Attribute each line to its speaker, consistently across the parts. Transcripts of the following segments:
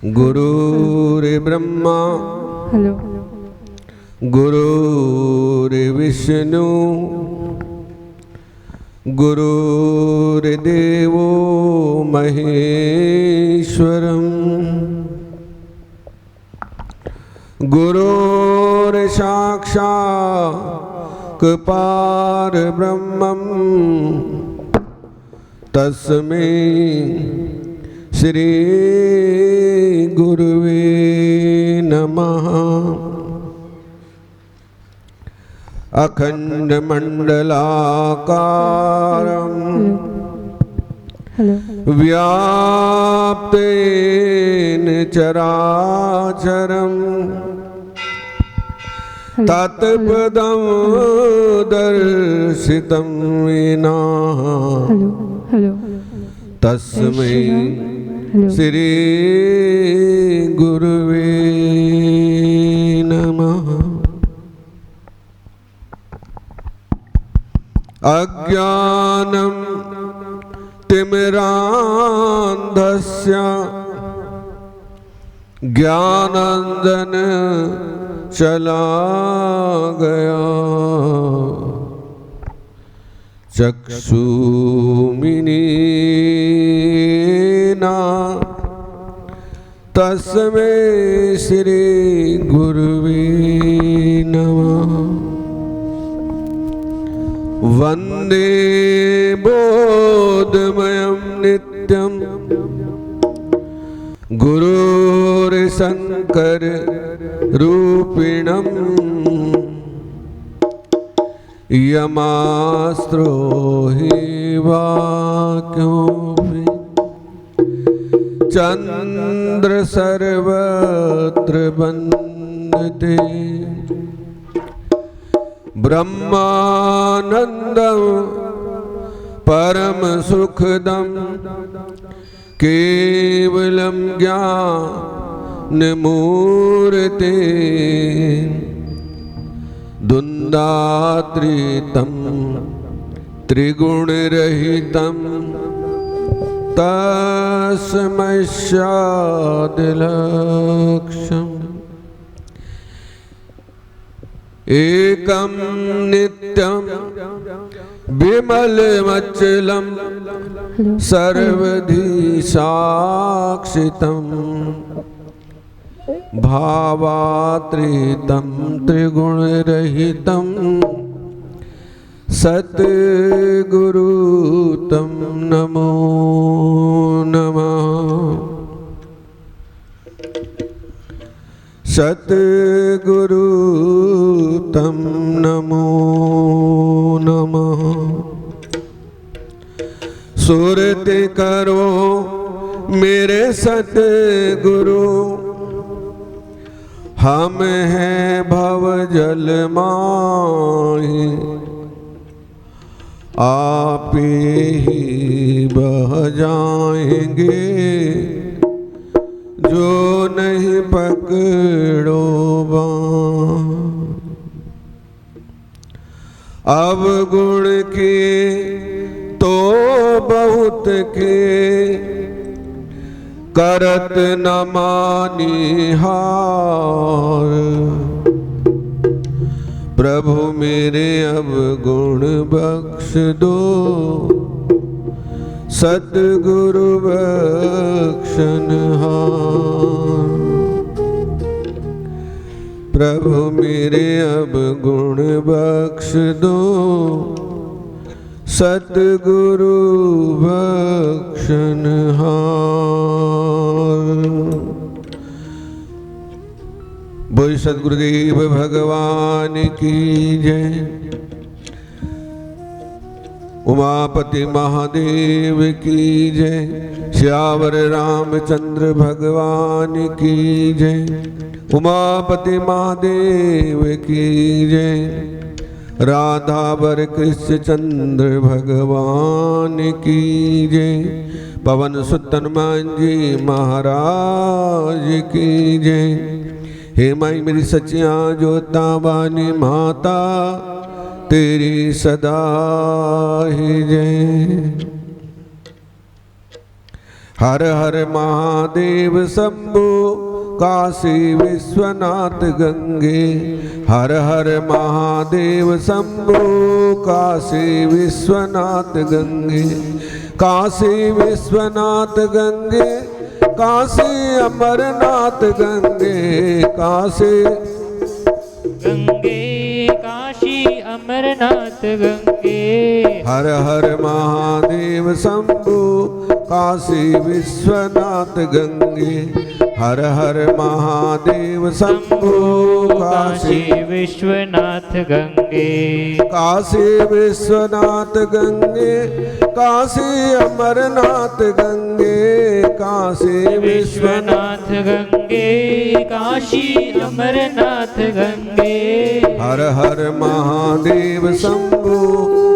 Speaker 1: गुरुर्ब्रह्मा
Speaker 2: हेलो
Speaker 1: गुरुर्विष्णु गुरुर्देवो महेश्वरम् गुरुर्साक्षात् परब्रह्मम् तस्मै श्री गुरुवे नमः। अखंड मंडलाकारं व्याप्तेन चराचरं तत्पदं दर्शितं येन तस्मै श्री गुरुवे नमः। अज्ञानं तिमिरान्धस्य ज्ञानांजन चला गया चक्षुमिनीना तस्मै श्री गुरुवे नमः। वंदे बोधमयं नित्यं गुरुर्शंकर रूपिणं यमास्त्रोहि वाक्योऽपि चंद्र सर्वत्र वन्दते ब्रह्मानंदं परम सुखदं केवलं ज्ञानमूर्ते द्वन्द्वातीतं त्रिगुणरहितं तस्मै शादिलक्ष्यम्। एकं नित्यं विमलमचलं सर्वधी साक्षितं भावातीतं त्रिगुणरहितं सद्गुरुं नमो नमः। सद्गुरु तं नमो नमः। सुरति करो मेरे सद्गुरु हम हैं भवजल माही आप ही बह जाएंगे जो नहीं पकड़ो बाँ। अवगुण किए तो बहुत किए करत न मानी हार प्रभु मेरे अवगुण बख्श दो सद्गुरु बख्शनहार। प्रभु मेरे अवगुण बख्श दो सद्गुरु बख्शनहार। बोल सद्गुरुदेव भगवान की जय। उमापति महादेव की जय। श्यावर रामचंद्र भगवान की जय। उमापति महादेव की जय। राधावर कृष्ण चंद्र भगवान की जय। पवन सुत हनुमान जी महाराज की जय। हे माई मेरी सचिया जोता बानी माता तेरी सदा ही जय। हर हर महादेव शंभो काशी विश्वनाथ गंगे। हर हर महादेव शंभो काशी विश्वनाथ गंगे। काशी विश्वनाथ गंगे काशी अमरनाथ गंगे। काशी
Speaker 2: गंगे काशी अमरनाथ गंगे।
Speaker 1: हर हर महादेव शंभो काशी विश्वनाथ गंगे। हर हर महादेव शंभो
Speaker 2: काशी विश्वनाथ गंगे।
Speaker 1: काशी विश्वनाथ गंगे काशी अमरनाथ गंगे। काशी
Speaker 2: विश्वनाथ गंगे काशी अमरनाथ गंगे।
Speaker 1: हर हर महादेव शंभो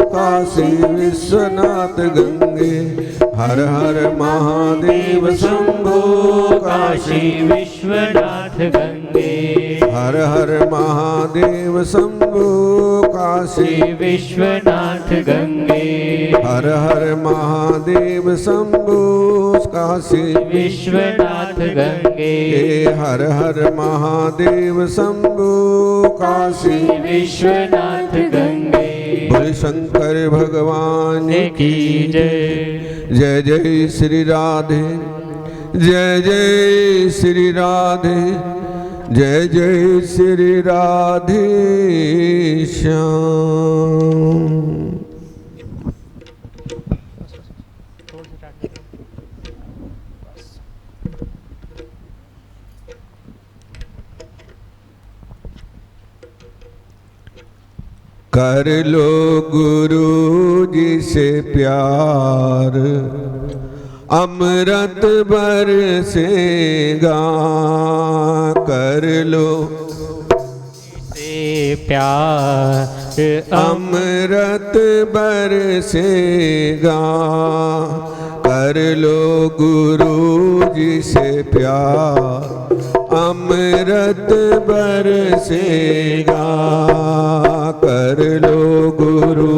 Speaker 1: काशी विश्वनाथ गंगे। हर हर महादेव शंभो
Speaker 2: काशी विश्वनाथ गंगे।
Speaker 1: हर हर महादेव शंभो काशी
Speaker 2: विश्वनाथ गंगे।
Speaker 1: हर हर महादेव शंभो काशी
Speaker 2: विश्वनाथ गंगे।
Speaker 1: हर हर महादेव शंभो काशी
Speaker 2: विश्वनाथ गंगे।
Speaker 1: बोले शंकर भगवान
Speaker 2: की जय।
Speaker 1: जय जय श्री राधे जय जय श्री राधे जय जय श्री राधे श्याम। कर लो गुरु जी से प्यार अमृत बरसेगा। कर लो
Speaker 2: से प्यार
Speaker 1: अमृत बरसेगा। कर लो गुरु जी से प्यार अमृत बरसेगा। कर लो गुरु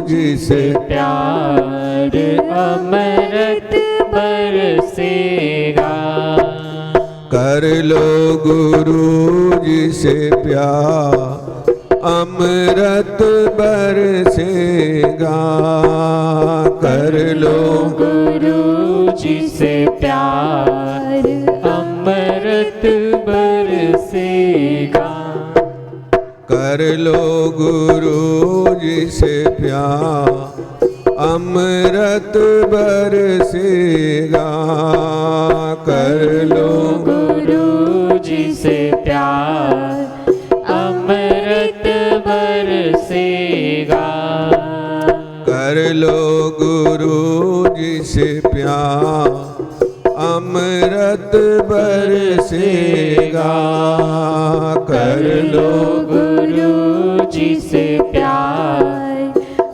Speaker 1: जी से
Speaker 2: प्यार अमृत बरसेगा।
Speaker 1: कर लो गुरु जी से प्यार अमृत बरसेगा। कर लो
Speaker 2: गुरु जी से प्यार अमृत बरसेगा।
Speaker 1: कर लो गुरु जी से प्यार अमृत बरसेगा। कर लो
Speaker 2: गुरु जी से प्यार अमृत बरसेगा।
Speaker 1: कर लो गुरु जी से प्यार अमृत बरसेगा। कर लो
Speaker 2: गुरु जी से प्यार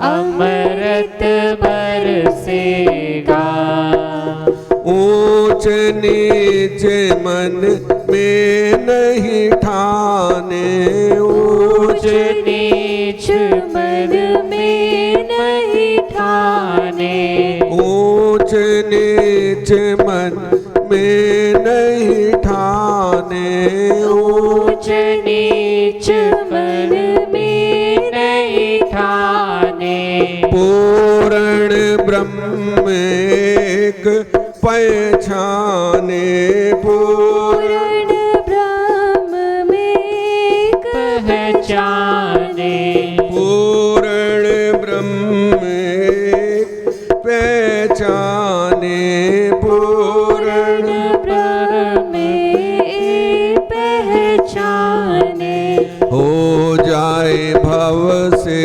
Speaker 2: अमृत बरसेगा।
Speaker 1: ऊंच नीच मन में नहीं ठाने।
Speaker 2: ऊंच नीच मन में नहीं ठाने।
Speaker 1: ऊंच नीच मन में नहीं ठाने।
Speaker 2: ऊंच नीच मन में नहीं ठाने।
Speaker 1: पूर्ण ब्रह्म एक पहचाने।
Speaker 2: पूर्ण ब्रह्म में पहचाने।
Speaker 1: पूर्ण ब्रह्म एक पहचाने। पूर्ण
Speaker 2: ब्रह्म में पहचाने।
Speaker 1: हो जाए भव से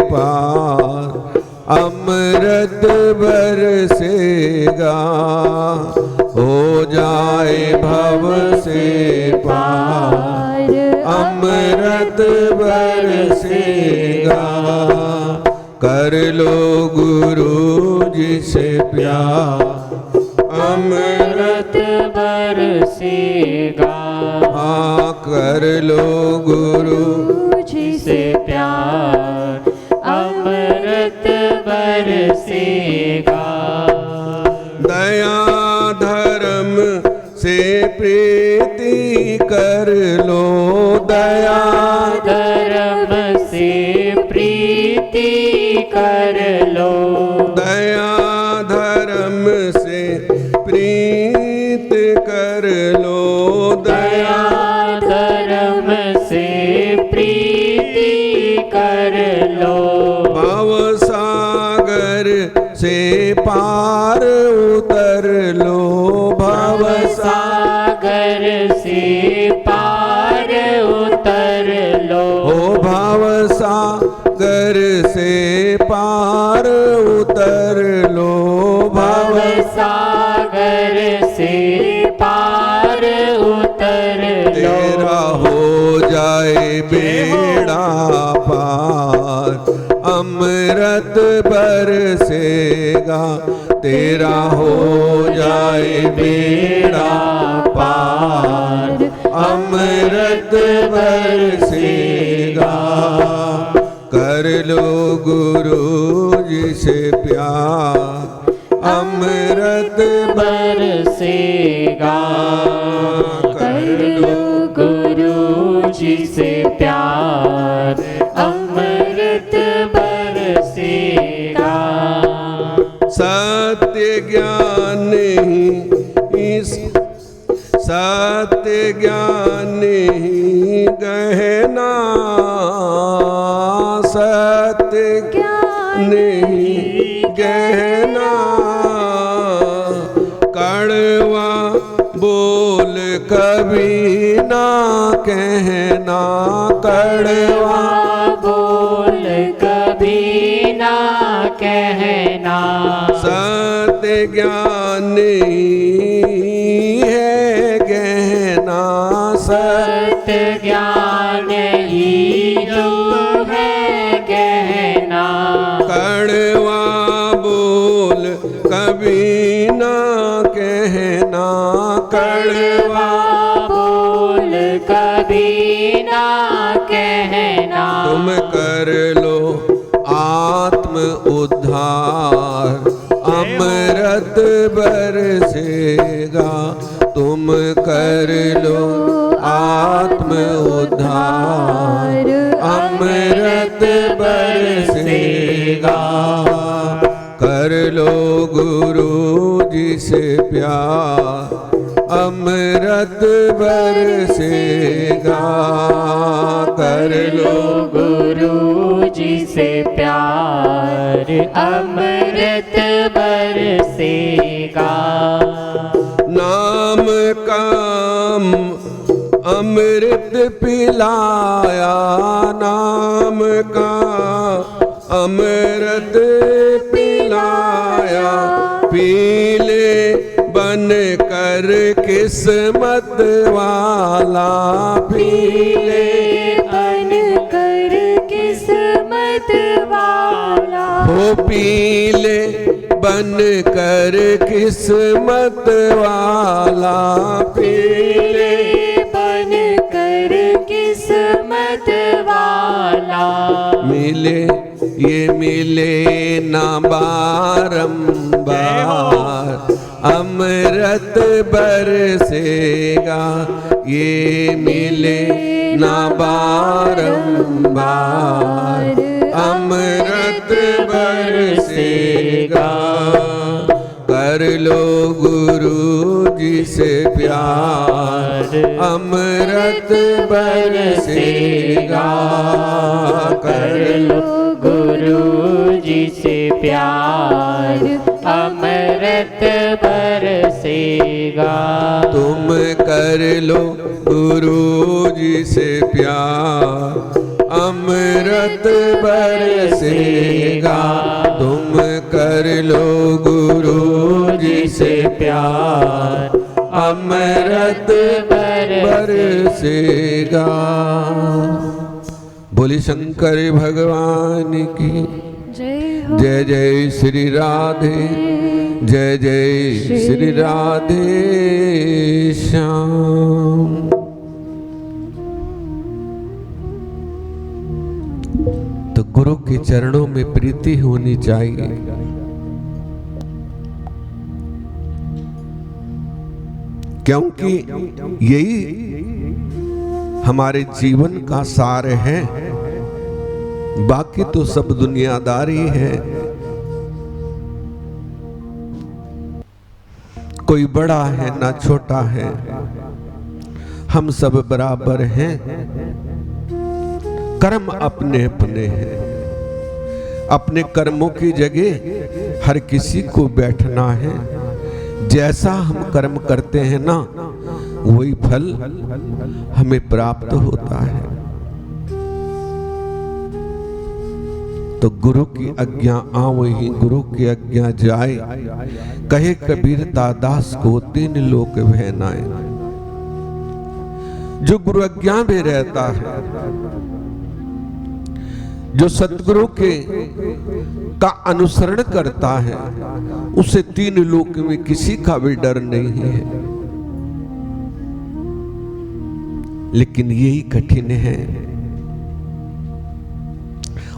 Speaker 1: पार अमृत बरसेगा। हो जाए भव से पार अमृत बरसेगा। कर लो गुरु जी से प्यार
Speaker 2: अमृत बरसेगा।
Speaker 1: हाँ कर लो गुरु
Speaker 2: जी से प्यार अमृत बरसेगा।
Speaker 1: दया प्रीति कर लो दया,
Speaker 2: धर्म से प्रीति कर लो,
Speaker 1: दया धर्म से प्रीत कर लो दया,
Speaker 2: धर्म से प्रीति कर लो,
Speaker 1: भव सागर से पार उतर लो, भव
Speaker 2: सागर से पार उतर लो,
Speaker 1: ओ भव सागर से पार उतर लो, भव
Speaker 2: सागर से पार उतर लो,
Speaker 1: तेरा हो जाए बेड़ा पार, अमृत बरसेगा, तेरा हो जाए बेड़ा पार, अमृत बरसेगा। कर लो गुरु जी से प्यार, अमृत
Speaker 2: बरसेगा, कर लो गुरु जी से प्यार, अमृत बरसेगा।
Speaker 1: सत्य ज्ञान ही इस सत्य ज्ञान ही गहना, सत्य ज्ञान ही गहना, कड़वा बोल कभी ना कहना, कड़वा
Speaker 2: बोल कभी ना कहना,
Speaker 1: सत्य ज्ञान ही है गहना,
Speaker 2: सत्य ज्ञान ही जो है गहना,
Speaker 1: कड़वा बोल कभी ना कहना, कड़वा
Speaker 2: बोल कभी ना कहना,
Speaker 1: तुम कर लो आत्म उद्धार, अमृत बरसेगा, तुम कर लो आत्म उद्धार, अमृत बरसेगा। कर लो गुरु जी से प्यार, अमृत बरसेगा, कर लो
Speaker 2: गुरु जी से प्यार, अमृत बरसेगा।
Speaker 1: नाम काम अमृत पिलाया, नाम का अमृत पिलाया, पीले बन कर किस्मत वाला, पीले
Speaker 2: बन कर किस्मत वाला,
Speaker 1: हो पीले बन कर किस्मत वाला, पीले
Speaker 2: बन कर किस्मत वाला,
Speaker 1: मिले ये मिले ना बारंबार, अमृत बरसेगा, ये मिले ना बारंबार, अमृत बरसेगा। कर लो गुरु जी से प्यार, अमृत बरसेगा, कर लो
Speaker 2: गुरु जी से प्यार, अमृत बरसेगा।
Speaker 1: तुम कर लो गुरु जी से प्यार, अमृत बरसेगा, तुम कर लो गुरु जी से प्यार, अमृत बरसेगा। बोली शंकर भगवान की
Speaker 2: जय हो।
Speaker 1: जय जय श्री राधे, जय जय श्री राधे श्याम। तो गुरु के चरणों में प्रीति होनी चाहिए। क्योंकि यही हमारे जीवन का सार है, बाकी तो सब दुनियादारी है। कोई बड़ा है ना छोटा है, हम सब बराबर हैं। कर्म अपने अपने हैं, अपने कर्मों की जगह हर किसी को बैठना है। जैसा हम कर्म करते हैं ना, वही फल हमें प्राप्त होता है। तो गुरु की आज्ञा आवही गुरु की आज्ञा जाए, कहे कबीर दास को तीन लोक बहनाए। जो गुरु आज्ञा में रहता है, जो सतगुरु के का अनुसरण करता है, उसे तीन लोक में किसी का भी डर नहीं है। लेकिन यही कठिन है,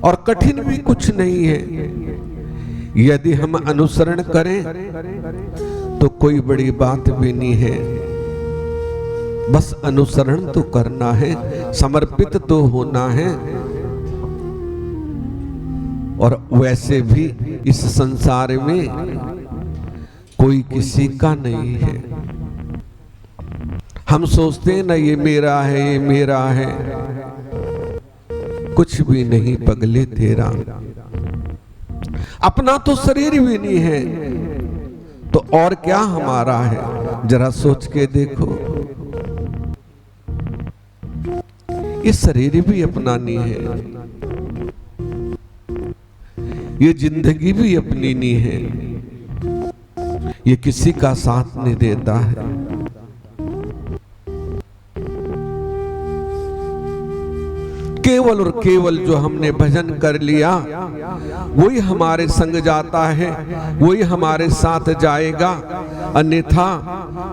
Speaker 1: और कठिन भी कुछ नहीं है। यदि हम अनुसरण करें तो कोई बड़ी बात भी नहीं है। बस अनुसरण तो करना है, समर्पित तो होना है। और वैसे भी इस संसार में कोई किसी का नहीं है। हम सोचते हैं ना, ये मेरा है, ये मेरा है। कुछ भी नहीं पगले तेरा, अपना तो शरीर भी नहीं है, तो और क्या हमारा है? जरा सोच के देखो, ये शरीर भी अपना नहीं है, ये जिंदगी भी अपनी नहीं है, ये किसी का साथ नहीं देता है। केवल और केवल जो हमने भजन कर लिया, वही हमारे संग जाता है, वही हमारे साथ जाएगा। अन्यथा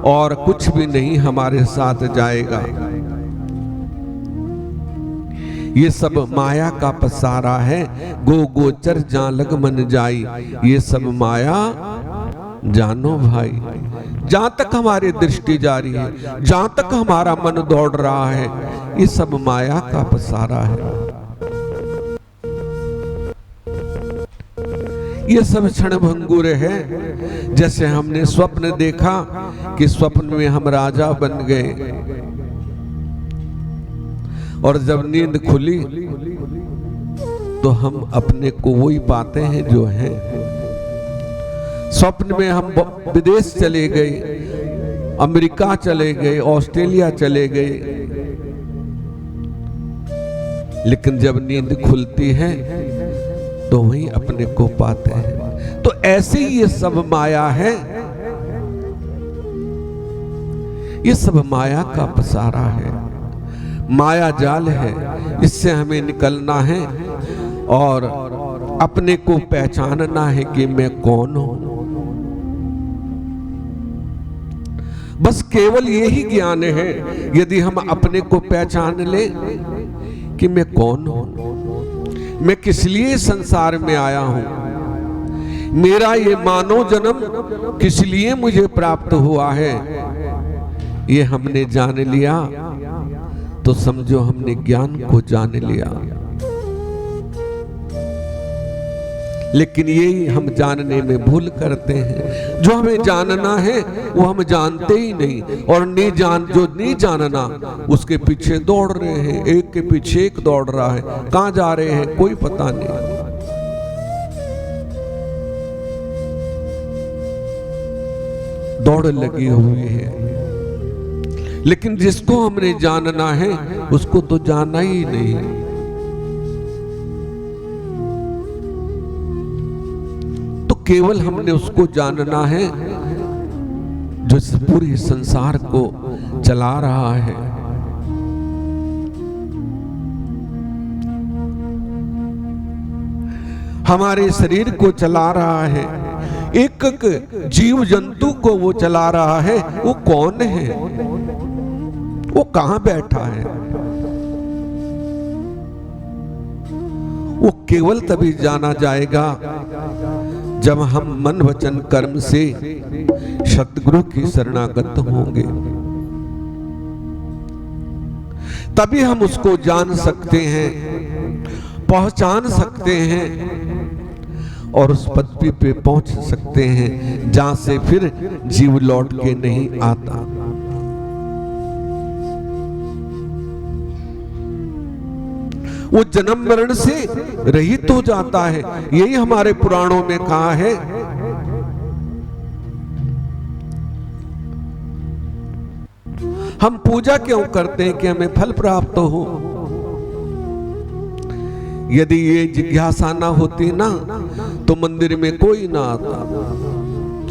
Speaker 1: और कुछ भी नहीं हमारे साथ जाएगा। ये सब माया का पसारा है, गो गोचर जहां लग मन जाई। ये सब माया जानो भाई। जहां तक हमारी दृष्टि जा रही है, जहां तक हमारा मन दौड़ रहा है, ये सब माया का पसारा है। ये सब क्षण भंगुर है। जैसे हमने स्वप्न देखा कि स्वप्न में हम राजा बन गए, और जब नींद खुली तो हम अपने को वही पाते हैं जो है। स्वप्न में हम विदेश चले गए, अमेरिका चले गए, ऑस्ट्रेलिया चले गए, लेकिन जब नींद खुलती है तो वहीं अपने को पाते हैं। तो ऐसे ही ये सब माया है, ये सब माया का पसारा है, माया जाल है। इससे हमें निकलना है और अपने को पहचानना है कि मैं कौन हूं। बस केवल यही ज्ञान है। यदि हम अपने को पहचान लें कि मैं कौन हूं, मैं किस लिए संसार में आया हूं, मेरा ये मानव जन्म किस लिए मुझे प्राप्त हुआ है, ये हमने जान लिया तो समझो हमने ज्ञान को जान लिया। लेकिन यही हम जानने में भूल करते हैं। जो हमें जानना है वो हम जानते ही नहीं, और जो नहीं जानना उसके पीछे दौड़ रहे हैं। एक के पीछे एक दौड़ रहा है, कहां जा रहे हैं कोई पता नहीं। दौड़ लगी हुई है। लेकिन जिसको हमने जानना है उसको तो जाना ही नहीं। तो केवल हमने उसको जानना है जो इस पूरे संसार को चला रहा है। हमारे शरीर को चला रहा है, एक एक जीव जंतु को वो चला रहा है। वो कौन है, वो कहां बैठा है? वो केवल तभी जाना जाएगा जब हम मन वचन कर्म से सतगुरु की शरणागत होंगे, तभी हम उसको जान सकते हैं, पहचान सकते हैं और उस पदवी पे पहुंच सकते हैं जहां से फिर जीव लौट के नहीं आता। वो जन्म मरण से रहित हो जाता है। यही हमारे पुराणों में कहा है। हम पूजा क्यों करते हैं? कि हमें फल प्राप्त हो। यदि ये जिज्ञासा ना होती ना तो मंदिर में कोई ना आता।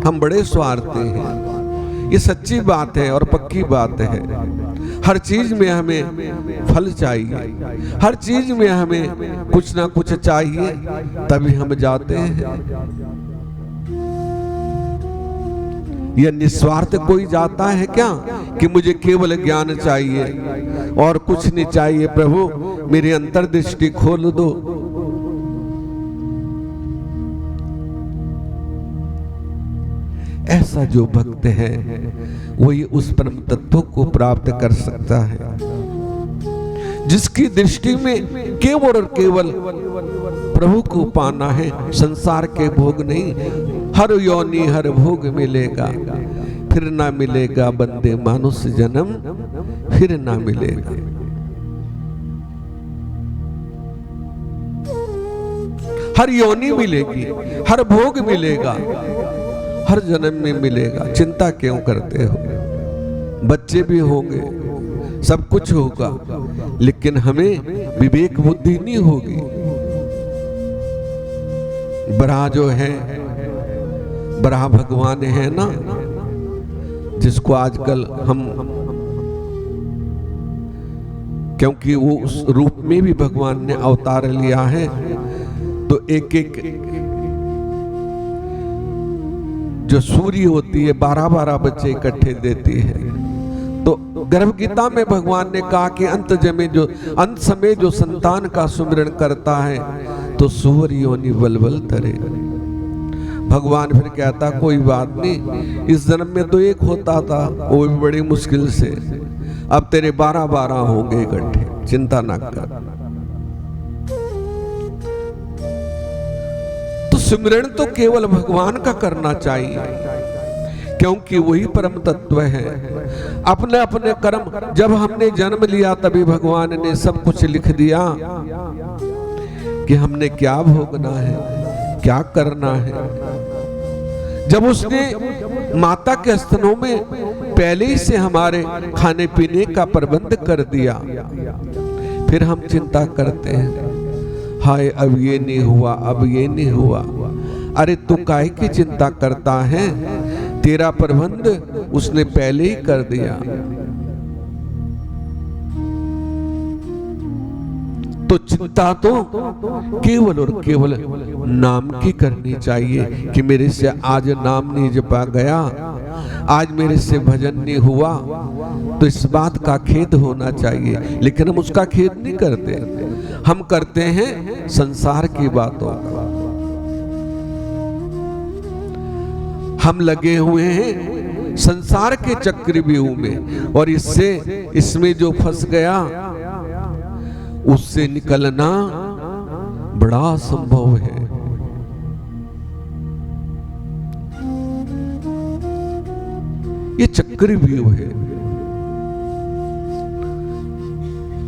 Speaker 1: हम बड़े स्वार्थी हैं, ये सच्ची बात है और पक्की बात है। हर चीज में हमें फल चाहिए, हर चीज में हमें कुछ ना कुछ चाहिए, तभी हम जाते हैं। यह निस्वार्थ कोई जाता है क्या कि मुझे केवल ज्ञान चाहिए और कुछ नहीं चाहिए, प्रभु मेरी अंतर्दृष्टि खोल दो। ऐसा जो भक्त है वही उस परम तत्व को प्राप्त कर सकता है, जिसकी दृष्टि में केवल और केवल प्रभु को पाना है, संसार के भोग नहीं। हर योनि हर भोग मिलेगा, फिर ना मिलेगा बंदे मानुष जन्म, फिर ना मिलेगा। हर योनि मिलेगी, हर भोग मिलेगा, हर जन्म में मिलेगा। चिंता क्यों करते हो? बच्चे भी होंगे, सब कुछ होगा, लेकिन हमें विवेक बुद्धि नहीं होगी। बड़ा जो है, बड़ा भगवान है ना, जिसको आजकल हम, क्योंकि वो उस रूप में भी भगवान ने अवतार लिया है, तो एक एक जो सूर्य होती है 12-12 बच्चे इकट्ठे देती है। तो गर्भ गीता में भगवान ने कहा कि अंत समय जो संतान का सुमिरन करता है तो सूर्य योनि बलबल तरे। भगवान फिर कहता कोई बात नहीं, इस जन्म में तो एक होता था, वो भी बड़ी मुश्किल से, अब तेरे 12-12 होंगे इकट्ठे, चिंता ना कर। तो सिमरन तो केवल भगवान का करना चाहिए, क्योंकि वही परम तत्व है। अपने अपने कर्म, जब हमने जन्म लिया तभी भगवान ने सब कुछ लिख दिया कि हमने क्या भोगना है, क्या करना है। जब उसने माता के स्तनों में पहले ही से हमारे खाने पीने का प्रबंध कर दिया, फिर हम चिंता करते हैं, हाय अब ये नहीं हुआ, अब ये नहीं हुआ। अरे तू काहे की चिंता करता है? तेरा प्रबंध उसने पहले ही कर दिया। तो चिंता तो केवल और केवल नाम की करनी चाहिए कि मेरे से आज नाम नहीं जपा गया, आज मेरे से भजन नहीं हुआ, तो इस बात का खेद होना चाहिए। लेकिन हम उसका खेद नहीं करते, हम करते हैं संसार की बातों का। हम लगे हुए हैं संसार के चक्रव्यूह में, और इसमें जो फंस गया उससे निकलना बड़ा असंभव है। ये चक्रव्यूह है,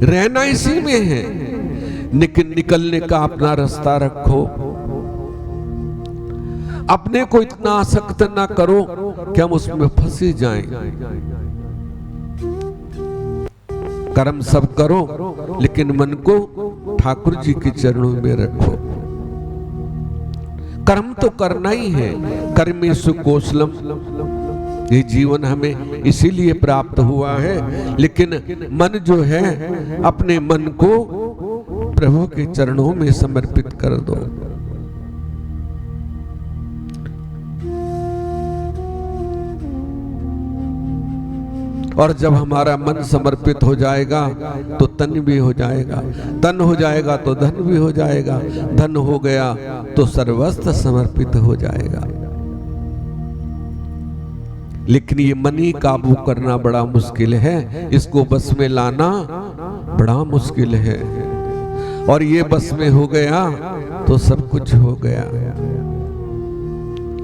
Speaker 1: रहना इसी में है, लेकिन निकलने का अपना रास्ता रखो। अपने को इतना आसक्त ना करो कि हम उसमें फंसे जाएं। कर्म सब करो, लेकिन मन को ठाकुर जी के चरणों में रखो। कर्म तो करना ही है, कर्मेषु कौशलम, ये जीवन हमें इसीलिए प्राप्त हुआ है। लेकिन मन जो है, अपने मन को प्रभु के चरणों में समर्पित कर दो। और जब हमारा मन समर्पित हो जाएगा तो तन भी हो जाएगा, तन हो जाएगा तो धन भी हो जाएगा, धन हो गया तो सर्वस्व समर्पित हो जाएगा। लेकिन ये मन ही काबू करना बड़ा मुश्किल है, इसको बस में लाना बड़ा मुश्किल है। और ये बस में हो गया तो सब कुछ हो गया।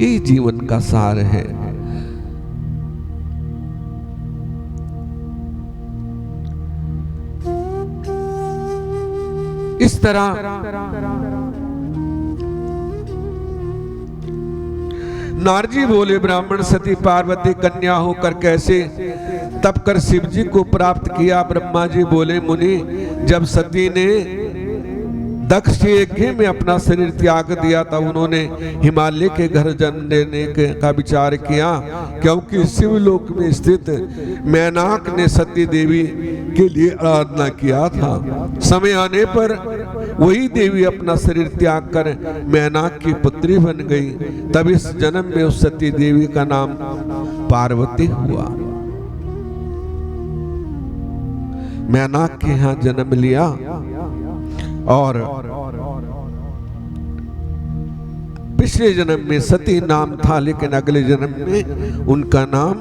Speaker 1: ये जीवन का सार है। इस तरह नारजी बोले, ब्राह्मण सती पार्वती कन्या होकर कैसे तप कर शिव जी को प्राप्त किया। ब्रह्मा जी बोले, मुनि जब सती ने दक्ष के यज्ञ में अपना शरीर त्याग दिया तब उन्होंने हिमालय के घर जन्म लेने का विचार किया, क्योंकि शिवलोक में स्थित मैनाक ने सती देवी के लिए आराधना किया था। समय आने पर वही देवी अपना शरीर त्याग कर मैनाक की पुत्री बन गई। तब इस जन्म में उस सती देवी का नाम पार्वती हुआ। मैनाक के यहाँ जन्म लिया और पिछले जन्म में सती नाम था, लेकिन अगले जन्म में उनका नाम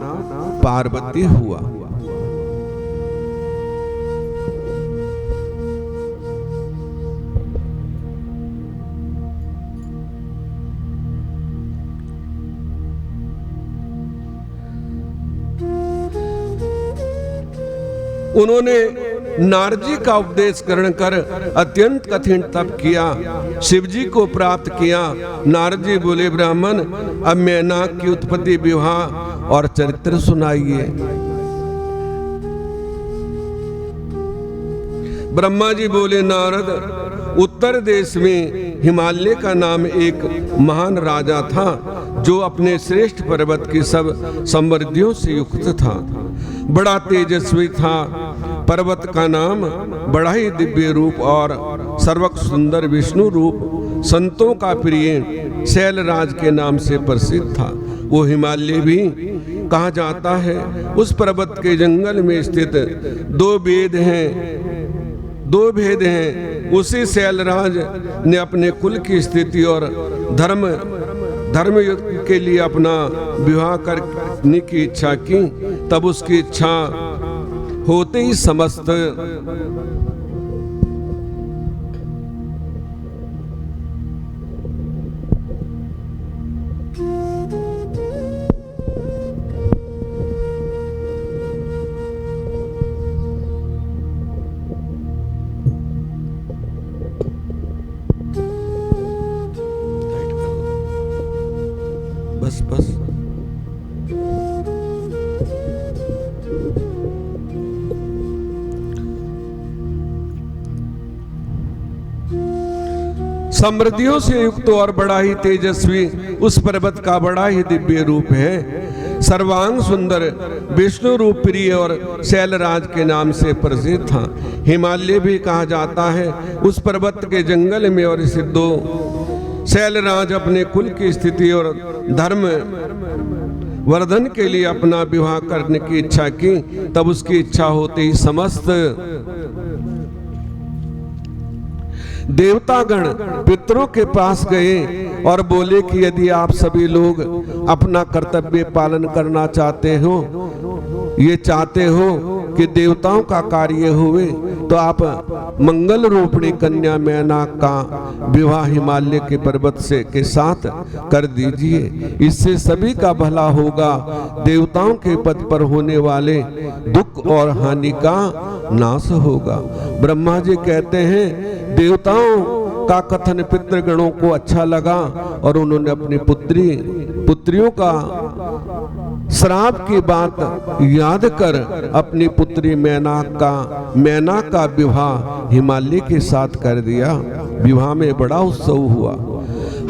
Speaker 1: पार्वती हुआ। उन्होंने नारजी का उपदेश ग्रहण कर अत्यंत कठिन तप किया, शिवजी को प्राप्त किया। नारजी बोले, ब्राह्मण अब मैनाक की उत्पत्ति, विवाह और चरित्र सुनाइए। ब्रह्मा जी बोले, नारद उत्तर देश में हिमालय का नाम एक महान राजा था, जो अपने श्रेष्ठ पर्वत की सब समृद्धियों से युक्त था। बड़ा तेजस्वी था। पर्वत का नाम बड़ा ही दिव्य रूप और सर्वक सुंदर विष्णु रूप संतों का प्रिय शैलराज के नाम से प्रसिद्ध था। वो हिमालय भी कहा जाता है। उस पर्वत के जंगल में स्थित दो भेद हैं। उसी शैलराज ने अपने कुल की स्थिति और धर्म के लिए अपना विवाह करने की इच्छा की। तब उसकी इच्छा होते ही समस्त बस समृद्धियों से युक्त और बड़ा ही तेजस्वी उस पर्वत का बड़ा ही दिव्य रूप है। सर्वांग सुंदर विष्णु रूप प्रिय और शैलराज के नाम से प्रसिद्ध था। हिमालय भी कहा जाता है। उस पर्वत के जंगल में और सिद्धो शैलराज अपने कुल की स्थिति और धर्म वर्धन के लिए अपना विवाह करने की इच्छा की। तब उसकी इच्छा होते ही समस्त देवतागण पितरों के पास गए और बोले कि यदि आप सभी लोग अपना कर्तव्य पालन करना चाहते हो कि देवताओं का कार्य हुए, तो आप मंगल रूपणी कन्या मैनाक का विवाह हिमालय के पर्वत से के साथ कर दीजिए। इससे सभी का भला होगा। देवताओं के पद पर होने वाले दुख और हानि का नाश होगा। ब्रह्मा जी कहते हैं, देवताओं का कथन पितृगणों को अच्छा लगा और उन्होंने अपनी पुत्रियों का श्राप की बात याद कर अपनी पुत्री मैनाक का विवाह हिमालय के साथ कर दिया। विवाह में बड़ा उत्सव हुआ।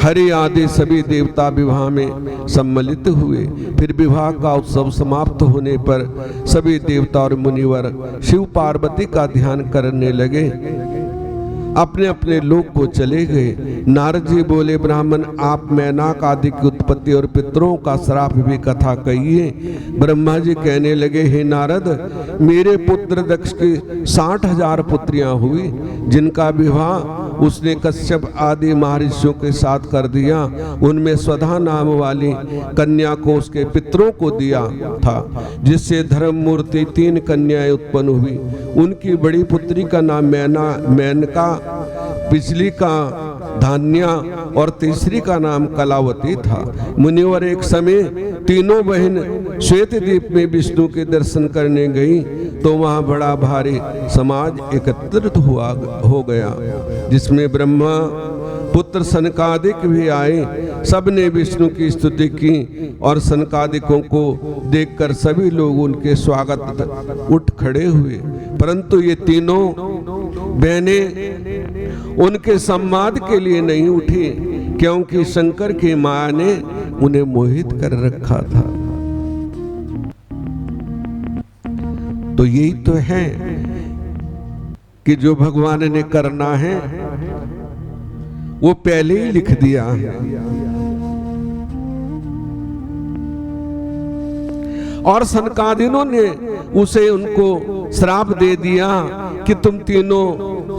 Speaker 1: हरि आदि सभी देवता विवाह में सम्मिलित हुए। फिर विवाह का उत्सव समाप्त होने पर सभी देवता और मुनिवर शिव पार्वती का ध्यान करने लगे, अपने अपने लोक को चले गए। नारद जी बोले, ब्राह्मण आप मैनाक आदि की उत्पत्ति और पितरों का श्राप भी कथा कहिए। ब्रह्मा जी कहने लगे, हे नारद, मेरे पुत्र दक्ष की 60,000 पुत्रियां हुई, जिनका विवाह उसने कश्यप आदि महर्षियों के साथ कर दिया। उनमें स्वधा नाम वाली कन्या को उसके पितरों को दिया था, जिससे धर्म मूर्ति 3 कन्याएं उत्पन्न हुई। उनकी बड़ी पुत्री का नाम मेनका, पिछली का धान्या और तीसरी का नाम कलावती था। मुनिवर एक समय तीनों बहन श्वेत द्वीप में विष्णु के दर्शन करने गई तो वहां बड़ा भारी समाज एकत्रित हो गया, जिसमें ब्रह्मा पुत्र सनकादिक भी आए। सबने विष्णु की स्तुति की और सनकादिकों को देखकर सभी लोग उनके स्वागत उठ खड़े हुए, परंतु ये तीनों बहनें उनके संवाद के लिए नहीं उठी, क्योंकि शंकर की माया ने उन्हें मोहित कर रखा था। तो यही तो है कि जो भगवान ने करना है वो पहले ही लिख दिया है। और सनकादिनों ने उसे उनको श्राप दे दिया कि तुम तीनों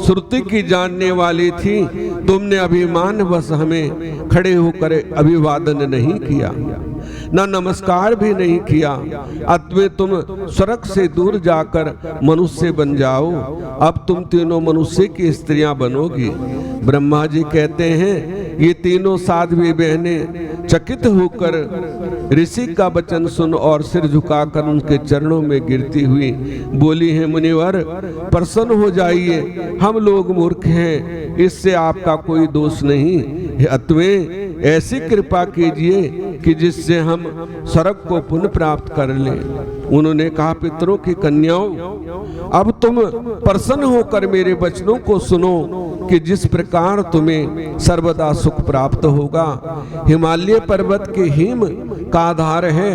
Speaker 1: श्रुति की जानने वाली थी, तुमने अभिमान बस हमें खड़े होकर अभिवादन नहीं किया, ना नमस्कार भी नहीं किया। अतः तुम स्वर्ग से दूर जाकर मनुष्य बन जाओ, अब तुम तीनों मनुष्य की स्त्रियां बनोगी। ब्रह्मा जी कहते हैं ये तीनों साध्वी बहनें चकित होकर ऋषि का वचन सुन और सिर झुकाकर उनके चरणों में गिरती हुई बोली है, मुनिवर प्रसन्न हो जाइए, हम लोग मूर्ख हैं, इससे आपका कोई दोष नहीं। अतः ऐसी कृपा कीजिए कि जिससे हम स्वर्ग को पुनः प्राप्त कर लें। उन्होंने कहा, पितरों की कन्याओं, अब तुम प्रसन्न होकर मेरे वचनों को सुनो कि जिस प्रकार तुम्हें सर्वदा सुख प्राप्त होगा। हिमालय पर्वत के हिम का आधार है,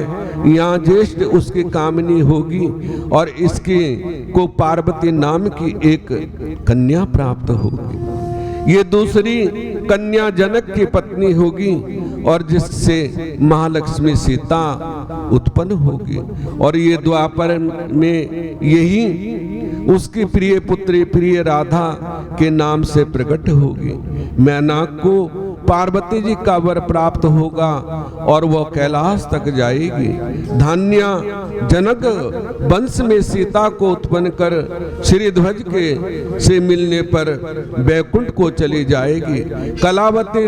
Speaker 1: यहाँ ज्येष्ठ उसकी कामिनी होगी और इसकी को पार्वती नाम की एक कन्या प्राप्त होगी। ये दूसरी कन्या जनक की पत्नी होगी और जिससे महालक्ष्मी सीता उत्पन्न होगी, और ये द्वापर में यही उसकी प्रिय पुत्री प्रिय राधा के नाम से प्रकट होगी। मैनाक को पार्वती जी का वर प्राप्त होगा और वह कैलाश तक जाएगी। धान्या जनक वंश में सीता को उत्पन्न कर श्रीध्वज के से मिलने पर बैकुंठ को चली जाएगी। कलावती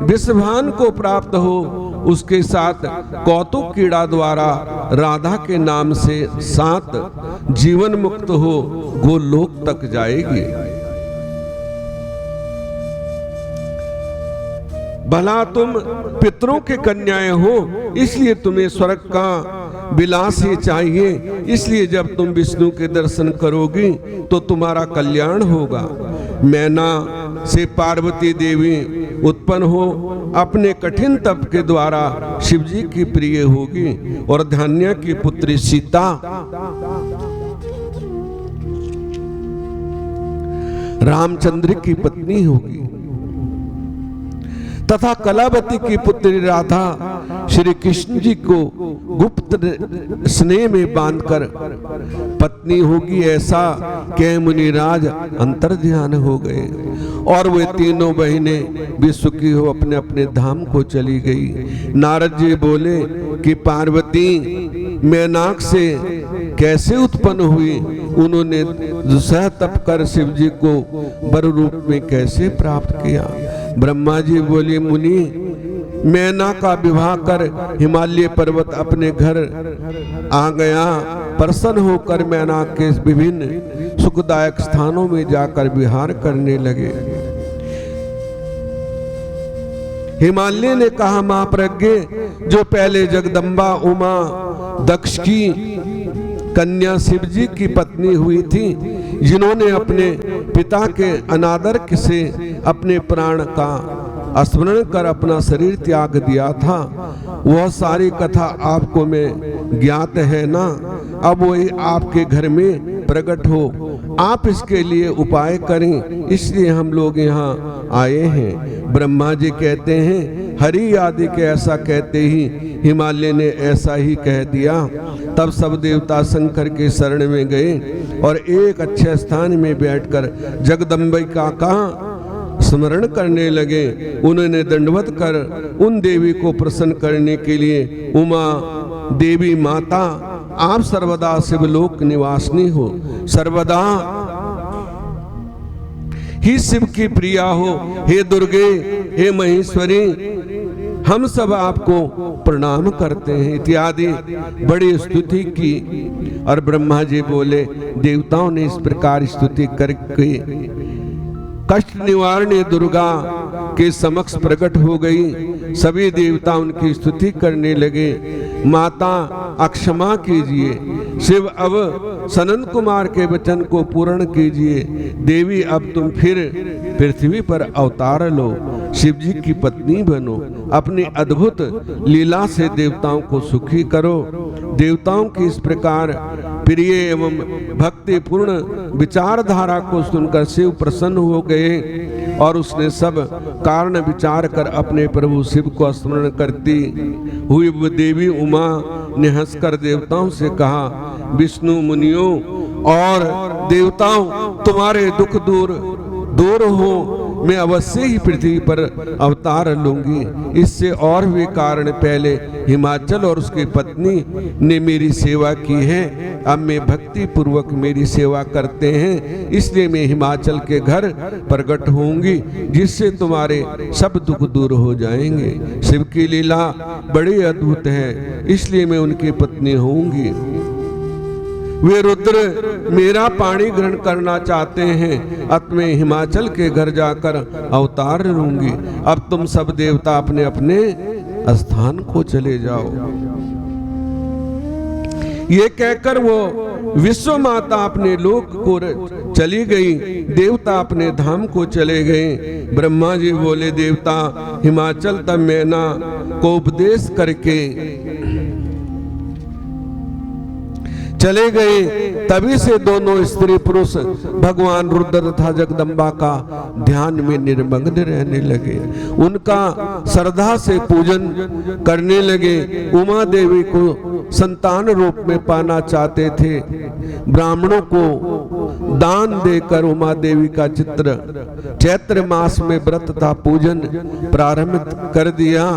Speaker 1: विषभान को प्राप्त हो, उसके साथ कौतुक कीड़ा द्वारा राधा के नाम से 7 जीवन मुक्त हो गोलोक तक जाएगी। भला तुम पितरों के कन्याएं हो, इसलिए तुम्हें स्वर्ग का विलास ही चाहिए। इसलिए जब तुम विष्णु के दर्शन करोगी तो तुम्हारा कल्याण होगा। मैना से पार्वती देवी उत्पन्न हो अपने कठिन तप के द्वारा शिव जी की प्रिय होगी और धान्या की पुत्री सीता रामचंद्र की पत्नी होगी तथा कलावती की पुत्री राधा श्री कृष्ण जी को गुप्त स्नेह में बांधकर पत्नी होगी। ऐसा कह मुनिराज अंतर्ध्यान हो गए और वे तीनों बहनें भी सुखी हो अपने अपने धाम को चली गई। नारद जी बोले कि पार्वती मैनाक से कैसे उत्पन्न हुई, उन्होंने दूसरा तप कर शिव जी को वर रूप में कैसे प्राप्त किया। ब्रह्मा जी बोले, मुनि मैना का विवाह कर हिमालय पर्वत अपने घर आ गया। प्रसन्न होकर मैना के विभिन्न सुखदायक स्थानों में जाकर विहार करने लगे। हिमालय ने कहा, मां प्रज्ञे, जो पहले जगदम्बा उमा दक्ष की कन्या शिव जी की पत्नी हुई थी, जिन्होंने अपने पिता के अनादर से अपने प्राण का स्मरण कर अपना शरीर त्याग दिया था, वह सारी कथा आपको में ज्ञात है ना। अब वही आपके घर में प्रकट हो, आप इसके लिए उपाय करें, इसलिए हम लोग यहाँ आए हैं। ब्रह्मा जी कहते हैं, हरि आदि के ऐसा कहते ही हिमालय ने ऐसा ही कह दिया। तब सब देवता शंकर के शरण में गए और एक अच्छे स्थान में बैठकर जगदम्बिका का स्मरण करने लगे। उन्होंने दंडवत कर उन देवी को प्रसन्न करने के लिए, उमा देवी माता आप सर्वदा शिवलोक निवासिनी हो, सर्वदा ही शिव की प्रिया हो। हे दुर्गे, हे महेश्वरी, हम सब आपको प्रणाम करते हैं इत्यादि बड़ी स्तुति की। और ब्रह्मा जी बोले, देवताओं ने इस प्रकार स्तुति करके कष्ट निवारणी दुर्गा के समक्ष प्रकट हो गई। सभी देवता उनकी स्तुति करने लगे। माता अक्षमा कीजिए, शिव अब सनन कुमार के वचन को पूर्ण कीजिए। देवी अब तुम फिर पृथ्वी पर अवतार लो, शिव जी की पत्नी बनो, अपनी अद्भुत लीला से देवताओं को सुखी करो। देवताओं की इस प्रकार प्रिय एवं भक्तिपूर्ण विचारधारा को सुनकर शिव प्रसन्न हो गए और उसने सब कारण विचार कर अपने प्रभु शिव को स्मरण करती हुई वो देवी उमा ने हंसकर देवताओं से कहा, विष्णु मुनियों और देवताओं, तुम्हारे दुख दूर हो, मैं अवश्य ही पृथ्वी पर अवतार लूंगी। इससे और भी कारण, पहले हिमाचल और उसकी पत्नी ने मेरी सेवा की है, अब मैं भक्ति पूर्वक मेरी सेवा करते हैं, इसलिए मैं हिमाचल के घर प्रकट होंगी, जिससे तुम्हारे सब दुख दूर हो जाएंगे। शिव की लीला बड़ी अद्भुत है, इसलिए मैं उनकी पत्नी होंगी। वे रुद्र मेरा पाणी ग्रहण करना चाहते हैं, अतः मैं हिमाचल के घर जाकर अवतार लूंगी। अब तुम सब देवता अपने अपने स्थान को चले जाओ। ये कहकर वो विश्व माता अपने लोक को चली गई, देवता अपने धाम को चले गए। ब्रह्मा जी बोले, देवता हिमाचल तब मैना को उपदेश करके चले गए। तभी से दोनों स्त्री पुरुष भगवान रुद्र तथा जगदम्बा का ध्यान में निर्मग्न रहने लगे, उनका श्रद्धा से पूजन करने लगे। उमा देवी को संतान रूप में पाना चाहते थे। ब्राह्मणों को दान देकर उमा देवी का चित्र चैत्र मास में व्रत तथा पूजन प्रारंभ कर दिया।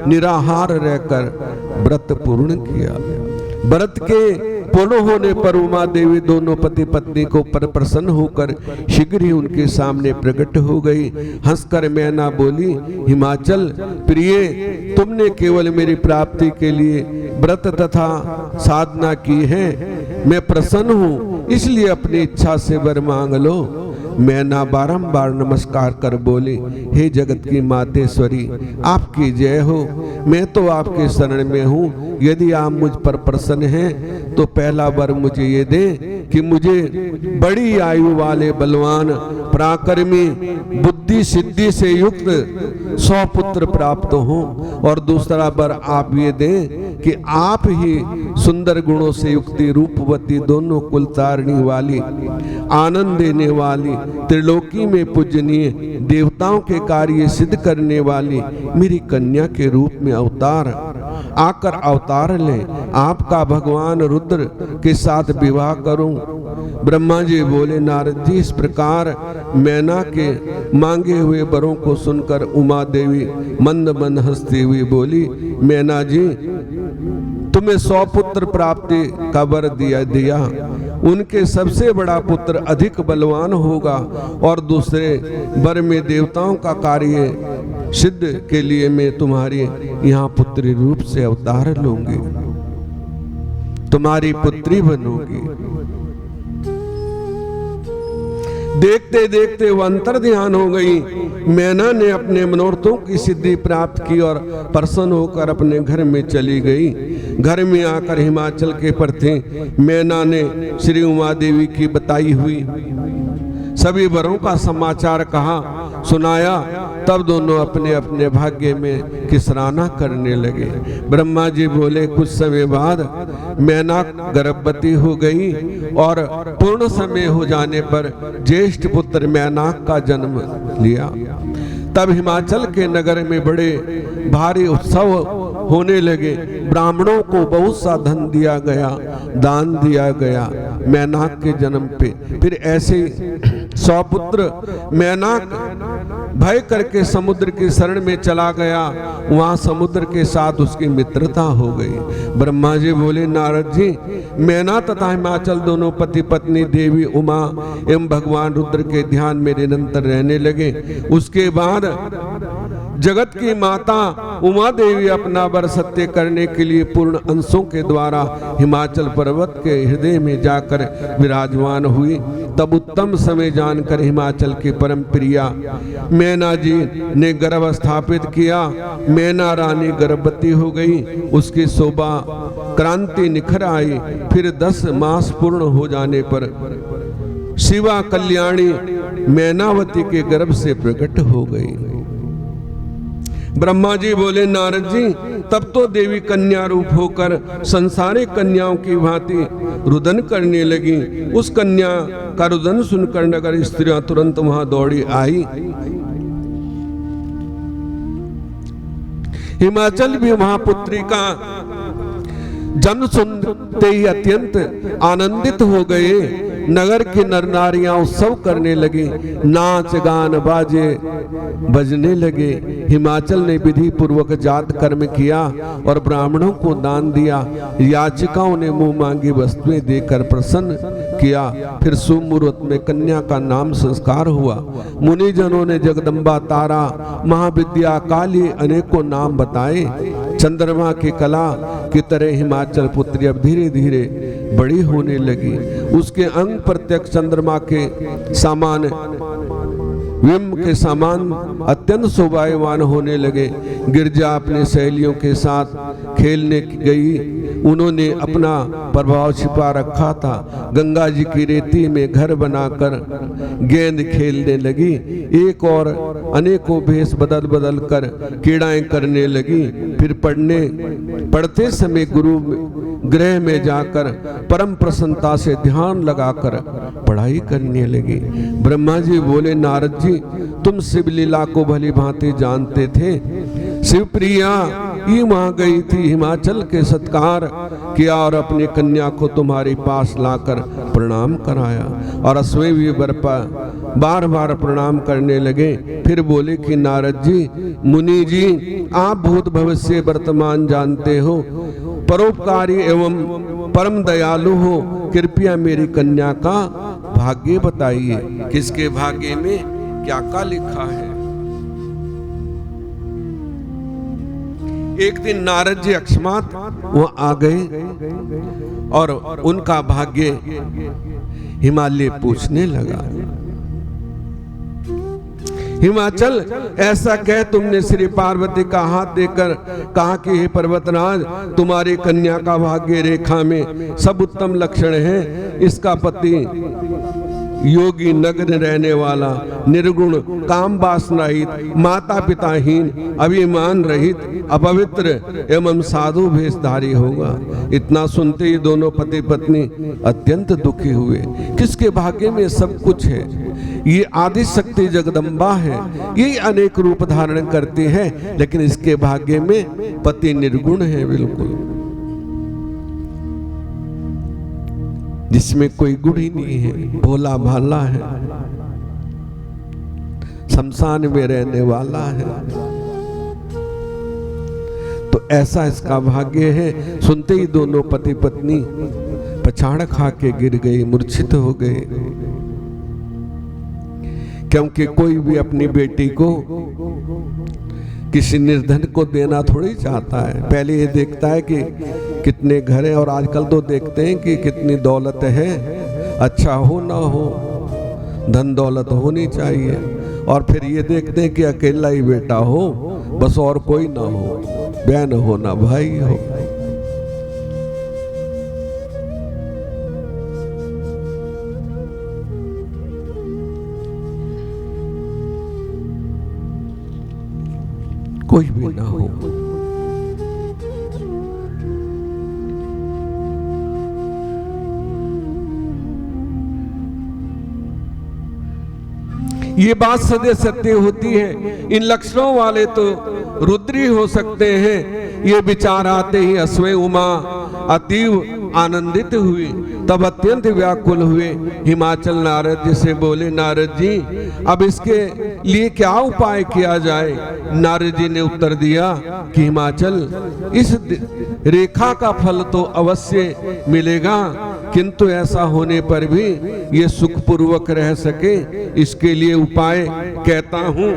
Speaker 1: निराहार रहकर व्रत पूर्ण किया। व्रत के पूर्ण होने पर उमा देवी दोनों पति पत्नी को पर प्रसन्न होकर शीघ्र ही उनके सामने प्रकट हो गई। हंसकर मैना बोली, हिमाचल प्रिय, तुमने केवल मेरी प्राप्ति के लिए व्रत तथा साधना की है। मैं प्रसन्न हूँ, इसलिए अपनी इच्छा से वर मांग लो। मैना बारंबार नमस्कार कर बोली, हे जगत की मातेश्वरी, आपकी जय हो। मैं तो आपके शरण में हूँ। यदि आप मुझ पर प्रसन्न हैं तो पहला वर मुझे ये दें कि मुझे बड़ी आयु वाले बलवान पराक्रमी बुद्धि सिद्धि से युक्त 100 पुत्र प्राप्त हों, और दूसरा वर आप ये दें कि आप ही सुंदर गुणों से युक्ति रूपवती, दोनों कुल तारणी वाली, आनंद देने वाली, त्रिलोकी में पूजनीय, देवताओं के कार्य सिद्ध करने वाली मेरी कन्या के रूप में आकर अवतार लें। आपका भगवान रुद्र के साथ विवाह करूं। ब्रह्मा जी बोले, नारद जी, इस प्रकार मैना के मांगे हुए वरों को सुनकर उमा देवी मंद मंद हंसती हुई बोली, मैना जी, तुम्हें 100 पुत्र प्राप्ति का वर दिया। उनके सबसे बड़ा पुत्र अधिक बलवान होगा, और दूसरे वर में देवताओं का कार्य सिद्ध के लिए मैं तुम्हारी यहाँ पुत्री रूप से अवतार लूंगी, तुम्हारी पुत्री बनूंगी। देखते देखते वो अंतर ध्यान हो गई। मैना ने अपने मनोरथों की सिद्धि प्राप्त की और प्रसन्न होकर अपने घर में चली गई। घर में आकर हिमाचल के प्रति मैना ने श्री उमा देवी की बताई हुई सभी वरों का समाचार कहा, सुनाया। तब दोनों अपने अपने भाग्य में किसराना करने लगे। ब्रह्मा जी बोले, कुछ समय बाद मैना गर्भवती हो गई और पूर्ण समय हो जाने पर ज्येष्ठ पुत्र मैनाक का जन्म लिया। तब हिमाचल के नगर में बड़े भारी उत्सव होने लगे। ब्राह्मणों को बहुत सा धन दिया गया, दान दिया गया मैनाक के जन्म पे। फिर ऐसे 100 पुत्र मैनाक भय करके समुद्र की शरण में चला गया। वहां समुद्र के साथ उसकी मित्रता हो गई। ब्रह्मा जी बोले, नारद जी, मैना तथा हिमाचल दोनों पति पत्नी देवी उमा एवं भगवान रुद्र के ध्यान में निरंतर रहने लगे। उसके बाद जगत की माता उमा देवी अपना वर सत्य करने के लिए पूर्ण अंशों के द्वारा हिमाचल पर्वत के हृदय में जाकर विराजमान हुई। तब उत्तम समय जानकर हिमाचल की परम प्रिया मैना जी ने गर्भ स्थापित किया। मैना रानी गर्भवती हो गई। उसकी शोभा क्रांति निखर आई। फिर 10 मास पूर्ण हो जाने पर शिवा कल्याणी मैनावती के गर्भ से प्रकट हो गई। ब्रह्मा जी बोले, नारद जी, तब तो देवी कन्या रूप होकर संसारिक कन्याओं की भांति रुदन करने लगी। उस कन्या का रुदन सुनकर नगर स्त्रियां तुरंत वहां दौड़ी आई। हिमाचल भी महापुत्री का जन्म सुनते ही अत्यंत आनंदित हो गए। नगर के नर नारियां उत्सव करने लगी। नाच गान बाजे बजने लगे। हिमाचल ने विधि पूर्वक जात कर्म किया और ब्राह्मणों को दान दिया। याचिकाओं ने मुंह मांगी वस्तुएं देकर प्रसन्न किया। फिर सुमुहूर्त में कन्या का नाम संस्कार हुआ। मुनिजनों ने जगदम्बा, तारा, महाविद्या, काली अनेकों नाम बताए। चंद्रमा की कला की तरह हिमाचल पुत्री अब धीरे धीरे बड़ी होने लगी। उसके अंग प्रत्यक्ष चंद्रमा के समान, विम के समान अत्यंत शोभायमान होने लगे। गिरजा अपने सहेलियों के साथ खेलने गई। उन्होंने अपना प्रभाव छिपा रखा था। गंगा जी की रेती में घर बनाकर गेंद खेलने लगी। एक और अनेकों भेष बदल बदल कर क्रीड़ाएं करने लगी। फिर पढ़ते समय गुरु गृह में जाकर परम प्रसन्नता से ध्यान लगाकर पढ़ाई करने लगी। ब्रह्मा जी बोले, नारद जी, तुम शिव लीला को भली भांति जानते थे। शिवप्रिया ये वहां गई थी, हिमाचल के सत्कार किया और अपनी कन्या को तुम्हारे पास लाकर प्रणाम कराया। और स्वयं भी बार बार प्रणाम करने लगे। फिर बोले कि नारद जी, मुनि जी, आप भूत भविष्य वर्तमान जानते हो, परोपकारी एवं परम दयालु हो। कृपया मेरी कन्या का भाग्य बताइए। किसके भाग्य में क्या लिखा है? एक दिन नारद जी अकस्मात वो आ गए और उनका भाग्य हिमालय पूछने लगा। हिमाचल, ऐसा कह तुमने श्री पार्वती का हाथ देकर कहा कि हे पर्वतराज, तुम्हारी कन्या का भाग्य रेखा में सब उत्तम लक्षण है। इसका पति योगी, नग्न रहने वाला, निर्गुण, काम वासना रहित, माता पिताहीन, अभिमान रहित, अपवित्र एवं साधु भेषधारी होगा। इतना सुनते ही दोनों पति पत्नी अत्यंत दुखी हुए। किसके भाग्य में सब कुछ है? ये आदि शक्ति जगदम्बा है। ये अनेक रूप धारण करती है, लेकिन इसके भाग्य में पति निर्गुण है, बिल्कुल, जिसमें कोई गुण ही नहीं है, भोला भाला है, शमशान में रहने वाला है। तो ऐसा इसका भाग्य है। सुनते ही दोनों पति पत्नी पछाड़ खा के गिर गए, मूर्छित हो गए। क्योंकि कोई भी अपनी बेटी को किसी निर्धन को देना थोड़ी चाहता है। पहले ये देखता है कि कितने घर हैं, और आजकल तो देखते हैं कि कितनी दौलत है। अच्छा हो ना हो, धन दौलत होनी चाहिए। और फिर ये देखते हैं कि अकेला ही बेटा हो, बस, और कोई ना हो, बहन हो ना भाई हो। कोई भी ना हो। ये बात सदैव सत्य होती है। इन लक्षणों वाले तो रुद्र ही हो सकते हैं। ये विचार आते ही अश्वे उमा अतीव आनंदित हुई, तब अत्यंत व्याकुल हुए। हिमाचल नारद जी से बोले, नारद जी अब इसके लिए क्या उपाय किया जाए? नारद जी ने उत्तर दिया कि हिमाचल, इस रेखा का फल तो अवश्य मिलेगा, किंतु ऐसा होने पर भी ये सुखपूर्वक रह सके, इसके लिए उपाय कहता हूं।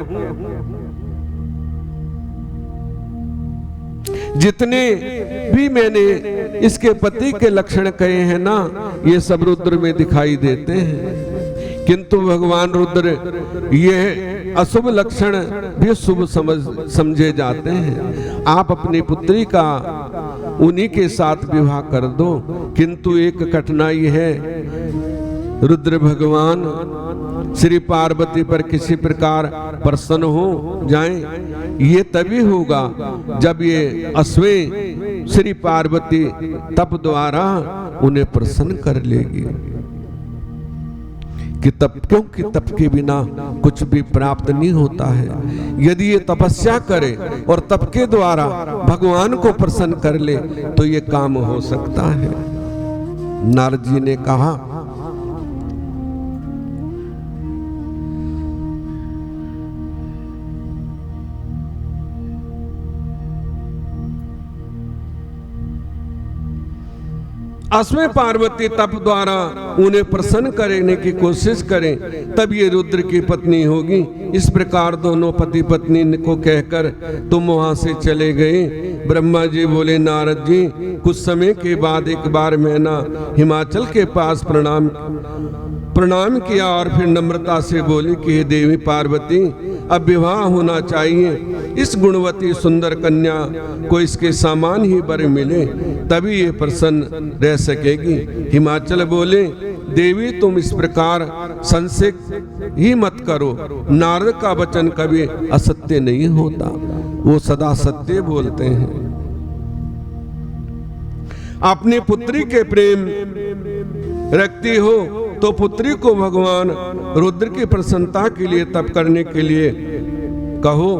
Speaker 1: जितने भी मैंने इसके पति के लक्षण कहे हैं ना, ये सब रुद्र में दिखाई देते हैं, किंतु भगवान रुद्र ये अशुभ लक्षण भी शुभ समझे जाते हैं। आप अपनी पुत्री का उन्हीं के साथ विवाह कर दो, किंतु एक कठिनाई है, रुद्र भगवान श्री पार्वती पर किसी प्रकार प्रसन्न हो जाएं। ये तभी होगा जब ये अश्वे श्री पार्वती तप द्वारा उन्हें प्रसन्न कर लेगी। कि तप, क्योंकि तप के बिना कुछ भी प्राप्त नहीं होता है। यदि ये तपस्या करे और तप के द्वारा भगवान को प्रसन्न कर ले तो ये काम हो सकता है। नारद जी ने कहा, अश्वे पार्वती तप द्वारा उन्हें प्रसन्न करने की कोशिश करें, तब ये रुद्र की पत्नी होगी। इस प्रकार दोनों पति पत्नी को कहकर तुम वहां से चले गए। ब्रह्मा जी बोले, नारद जी कुछ समय के बाद एक बार मैं ना हिमाचल के पास प्रणाम किया और फिर नम्रता से बोली कि हे देवी पार्वती, अब विवाह होना चाहिए। इस गुणवती सुंदर कन्या को इसके समान ही वर मिले, तभी ये प्रसन्न रह सकेगी। हिमाचल बोले, देवी तुम इस प्रकार संशय ही मत करो, नारद का वचन कभी असत्य नहीं होता, वो सदा सत्य बोलते हैं। अपनी पुत्री के प्रेम रखती हो तो पुत्री को भगवान रुद्र की प्रसन्नता के लिए तप करने के लिए कहो।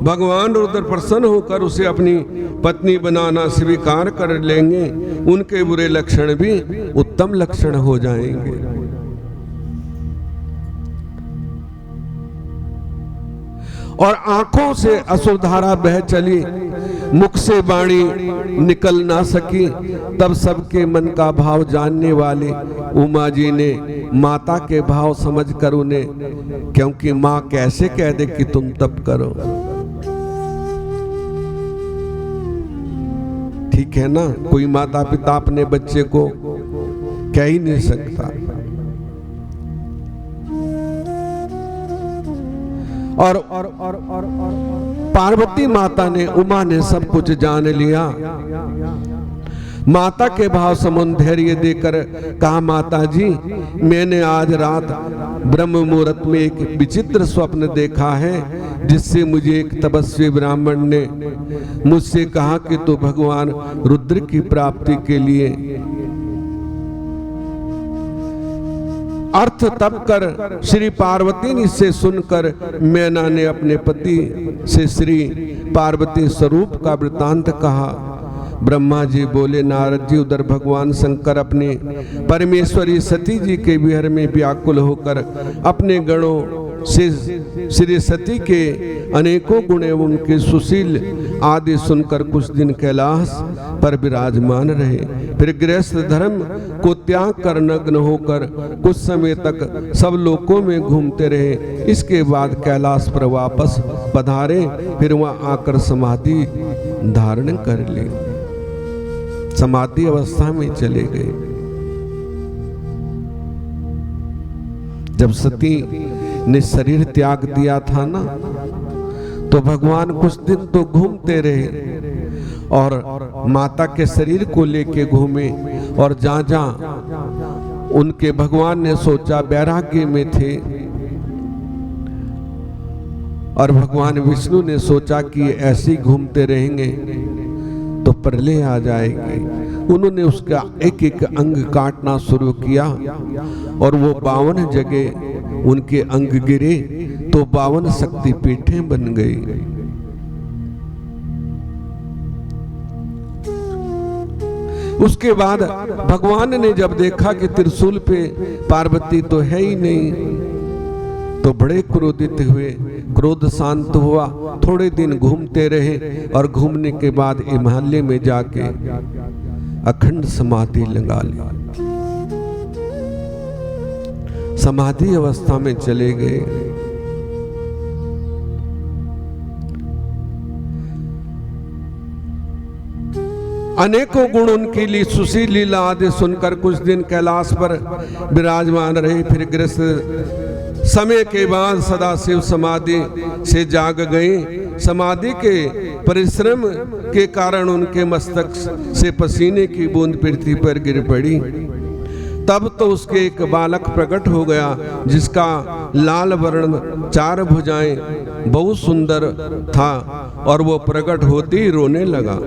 Speaker 1: भगवान रुद्र प्रसन्न होकर उसे अपनी पत्नी बनाना स्वीकार कर लेंगे। उनके बुरे लक्षण भी उत्तम लक्षण हो जाएंगे। और आंखों से अश्रुधारा बह चली, मुख से वाणी निकल ना सकी। तब सबके मन का भाव जानने वाले उमा जी ने माता के भाव समझकर उन्हें, क्योंकि माँ कैसे कह दे कि तुम तप करो, ठीक है ना, कोई माता पिता अपने बच्चे को कह ही नहीं सकता। और पार्वती माता ने, उमा ने सब कुछ जान लिया। माता के भाव समुन धैर्य देकर कहा, माता जी मैंने आज रात ब्रह्म मुहूर्त में एक विचित्र स्वप्न देखा है, जिससे मुझे एक तपस्वी ब्राह्मण ने मुझसे कहा कि तू भगवान रुद्र की प्राप्ति के लिए अर्थ तप कर। श्री पार्वती ने इसे सुनकर मैना ने अपने पति से श्री पार्वती स्वरूप का वृतांत कहा। ब्रह्मा जी बोले, नारद जी उधर भगवान शंकर अपने परमेश्वरी सती जी के विहर में व्याकुल होकर अपने गणों से श्री सती के अनेकों गुण एवं उनके सुशील आदि सुनकर कुछ दिन कैलाश पर विराजमान रहे। फिर गृहस्थ धर्म को त्याग कर नग्न होकर कुछ समय तक सब लोकों में घूमते रहे। इसके बाद कैलाश पर वापस पधारे, फिर वहां आकर समाधि धारण कर ली, समाधि अवस्था में चले गए। जब सती ने शरीर त्याग दिया था ना, तो भगवान कुछ दिन तो घूमते रहे और माता के शरीर को लेके घूमे। और जहां जहां उनके भगवान ने सोचा वैराग्य में थे, और भगवान विष्णु ने सोचा कि ऐसे ही घूमते रहेंगे तो प्रलय आ जाएगी। उन्होंने उसका एक एक अंग काटना शुरू किया और वो 52 जगह उनके अंग गिरे तो 52 शक्तिपीठें बन गई। उसके बाद भगवान ने जब देखा कि त्रिशूल पे पार्वती तो है ही नहीं, तो बड़े क्रोधित हुए। क्रोध शांत हुआ, थोड़े दिन घूमते रहे और घूमने के बाद हिमालय में जाके अखंड समाधि लगा ली। समाधि अवस्था में चले गए। अनेकों गुण उनकी ली सुशील लीला आदि सुनकर कुछ दिन कैलाश पर विराजमान रहे। फिर गृहस्थ समय के बाद सदाशिव समाधि से जाग गए। समाधि के परिश्रम के कारण उनके मस्तक से पसीने की बूंद पृथ्वी पर गिर पड़ी। तब तो उसके एक बालक प्रकट हो गया, जिसका लाल वर्ण, 4 भुजाएं, बहुत सुंदर था और वो प्रकट होते ही रोने लगा।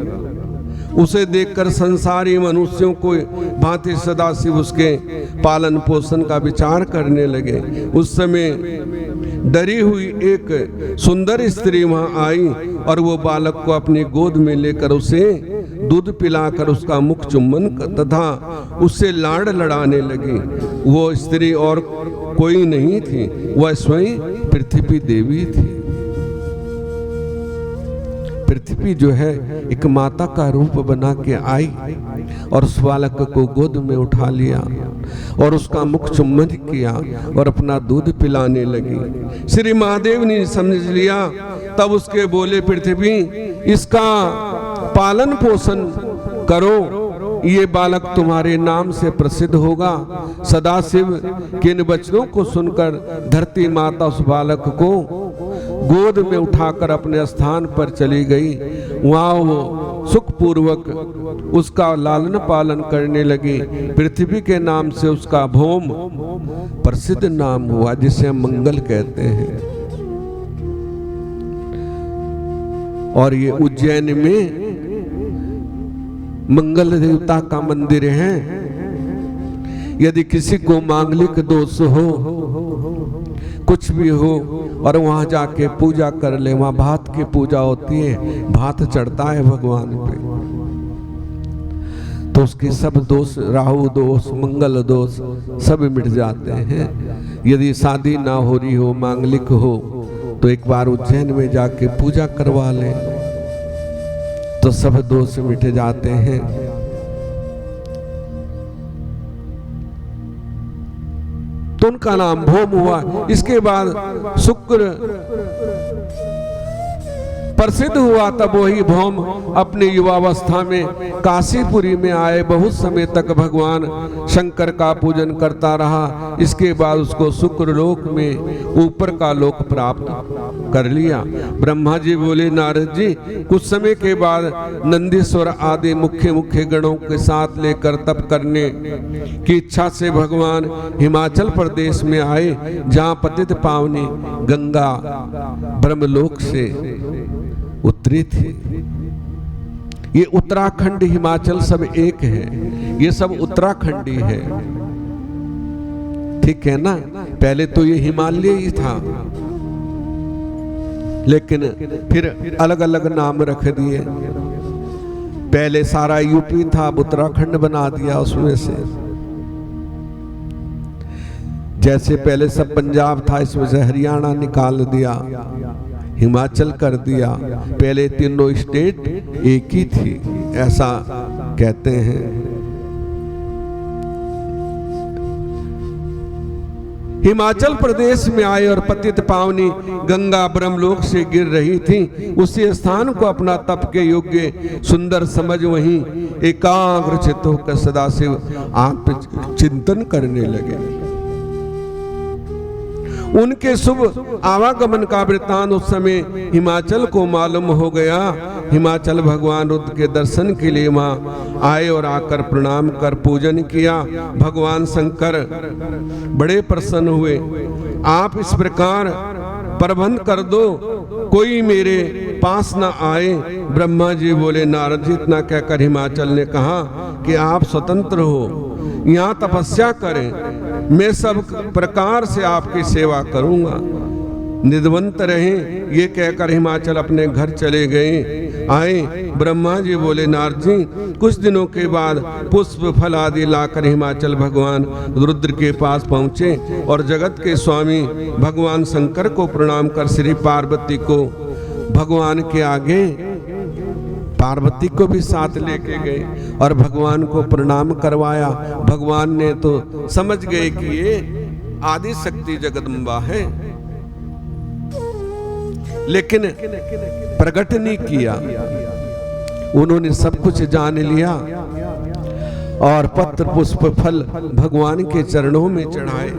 Speaker 1: उसे देखकर संसारी मनुष्यों को भांति सदाशिव उसके पालन पोषण का विचार करने लगे। उस समय डरी हुई एक सुंदर स्त्री वहां आई और वो बालक को अपनी गोद में लेकर उसे दूध पिलाकर उसका मुख चुम्बन तथा उससे लाड़ लड़ाने लगी। वो स्त्री और कोई नहीं थी, वह स्वयं पृथ्वी देवी थी। पृथ्वी जो है एक माता का रूप बना के आई और उस बालक को गोद में उठा लिया और उसका मुख चुम्बन किया और अपना दूध पिलाने लगी। श्री महादेव ने समझ लिया। तब उसके बोले, पृथ्वी इसका पालन पोषण करो, ये बालक तुम्हारे नाम से प्रसिद्ध होगा। सदाशिव के इन वचनों को सुनकर धरती माता उस बालक को गोद में उठाकर अपने स्थान पर चली गई। वहां वो सुखपूर्वक उसका लालन पालन करने लगी। पृथ्वी के नाम से उसका भौम प्रसिद्ध नाम हुआ, जिसे हम मंगल कहते हैं। और ये उज्जैन में मंगल देवता का मंदिर है। यदि किसी को मांगलिक दोष हो, कुछ भी हो, और वहां जाके पूजा कर ले, वहां भात की पूजा होती है, भात चढ़ता है भगवान पे, तो उसके सब दोष, राहु दोष, मंगल दोष सब मिट जाते हैं। यदि शादी ना हो रही हो, मांगलिक हो, तो एक बार उज्जैन में जाके पूजा करवा ले तो सब दोष मिट जाते हैं। तो उनका नाम भौम हुआ। इसके बाद शुक्र प्रसिद्ध हुआ। तब वही भौम अपने युवावस्था में काशीपुरी में आए। बहुत समय तक भगवान शंकर का पूजन करता रहा। इसके बाद उसको शुक्र लोक में ऊपर का लोक प्राप्त कर लिया। ब्रह्मा जी बोले, नारद जी, कुछ समय के बाद नंदीश्वर आदि मुख्य मुख्य गणों के साथ लेकर तप करने की इच्छा से भगवान हिमाचल प्रदेश में आए, जहाँ पतित पावनी गंगा ब्रह्मलोक से उत्तरी थी। ये उत्तराखंड हिमाचल सब एक है, ये सब उत्तराखंडी है, ठीक है ना। पहले तो ये हिमालय ही था, लेकिन फिर अलग अलग नाम रख दिए। पहले सारा यूपी था, अब उत्तराखंड बना दिया उसमें से। जैसे पहले सब पंजाब था, इसमें से हरियाणा निकाल दिया, हिमाचल कर दिया। पहले तीनों स्टेट एक ही थी, ऐसा कहते हैं। हिमाचल प्रदेश में आए और पतित पावनी गंगा ब्रह्मलोक से गिर रही थी। उसी स्थान को अपना तप के योग्य सुंदर समझ वहीं एकाग्र चित्त होकर सदाशिव आप चिंतन करने लगे। उनके शुभ आवागमन का वृत्तांत उस समय हिमाचल को मालूम हो गया। हिमाचल भगवान रुद्र के दर्शन के लिए वहां आए और आकर प्रणाम कर पूजन किया। भगवान शंकर बड़े प्रसन्न हुए। आप इस प्रकार प्रबंध कर दो, कोई मेरे पास ना आए। ब्रह्मा जी बोले, नारद जी, इतना कहकर हिमाचल ने कहा कि आप स्वतंत्र हो, यहाँ तपस्या करें, मैं सब प्रकार से आपकी सेवा करूंगा। निधवंत रहें, ये कहकर हिमाचल अपने घर चले गए। आए ब्रह्मा जी बोले, नारद जी कुछ दिनों के बाद पुष्प फल आदि लाकर हिमाचल भगवान रुद्र के पास पहुँचे और जगत के स्वामी भगवान शंकर को प्रणाम कर श्री पार्वती को भगवान के आगे, पार्वती को भी साथ लेके गए और भगवान को प्रणाम करवाया। भगवान ने तो समझ गए कि ये आदि शक्ति जगदम्बा है, लेकिन प्रकट नहीं किया। उन्होंने सब कुछ जान लिया और पत्र पुष्प फल भगवान के चरणों में चढ़ाए।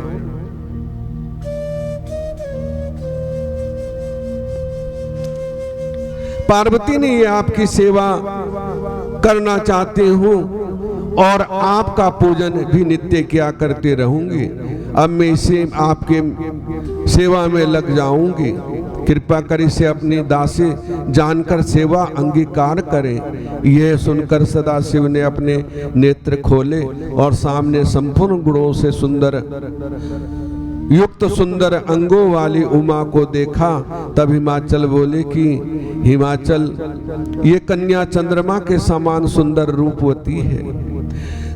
Speaker 1: पार्वती ने ये आपकी सेवा करना चाहती हूँ और आपका पूजन भी नित्य किया करते रहूंगी। अब मैं इसे आपके सेवा में लग जाऊंगी। कृपा कर इसे अपनी दासी जानकर सेवा अंगीकार करें। यह सुनकर सदाशिव ने अपने नेत्र खोले और सामने संपूर्ण गुणों से सुंदर युक्त सुंदर अंगों वाली उमा को देखा। तब हिमाचल बोले कि हिमाचल, ये कन्या चंद्रमा के समान सुंदर रूपवती है,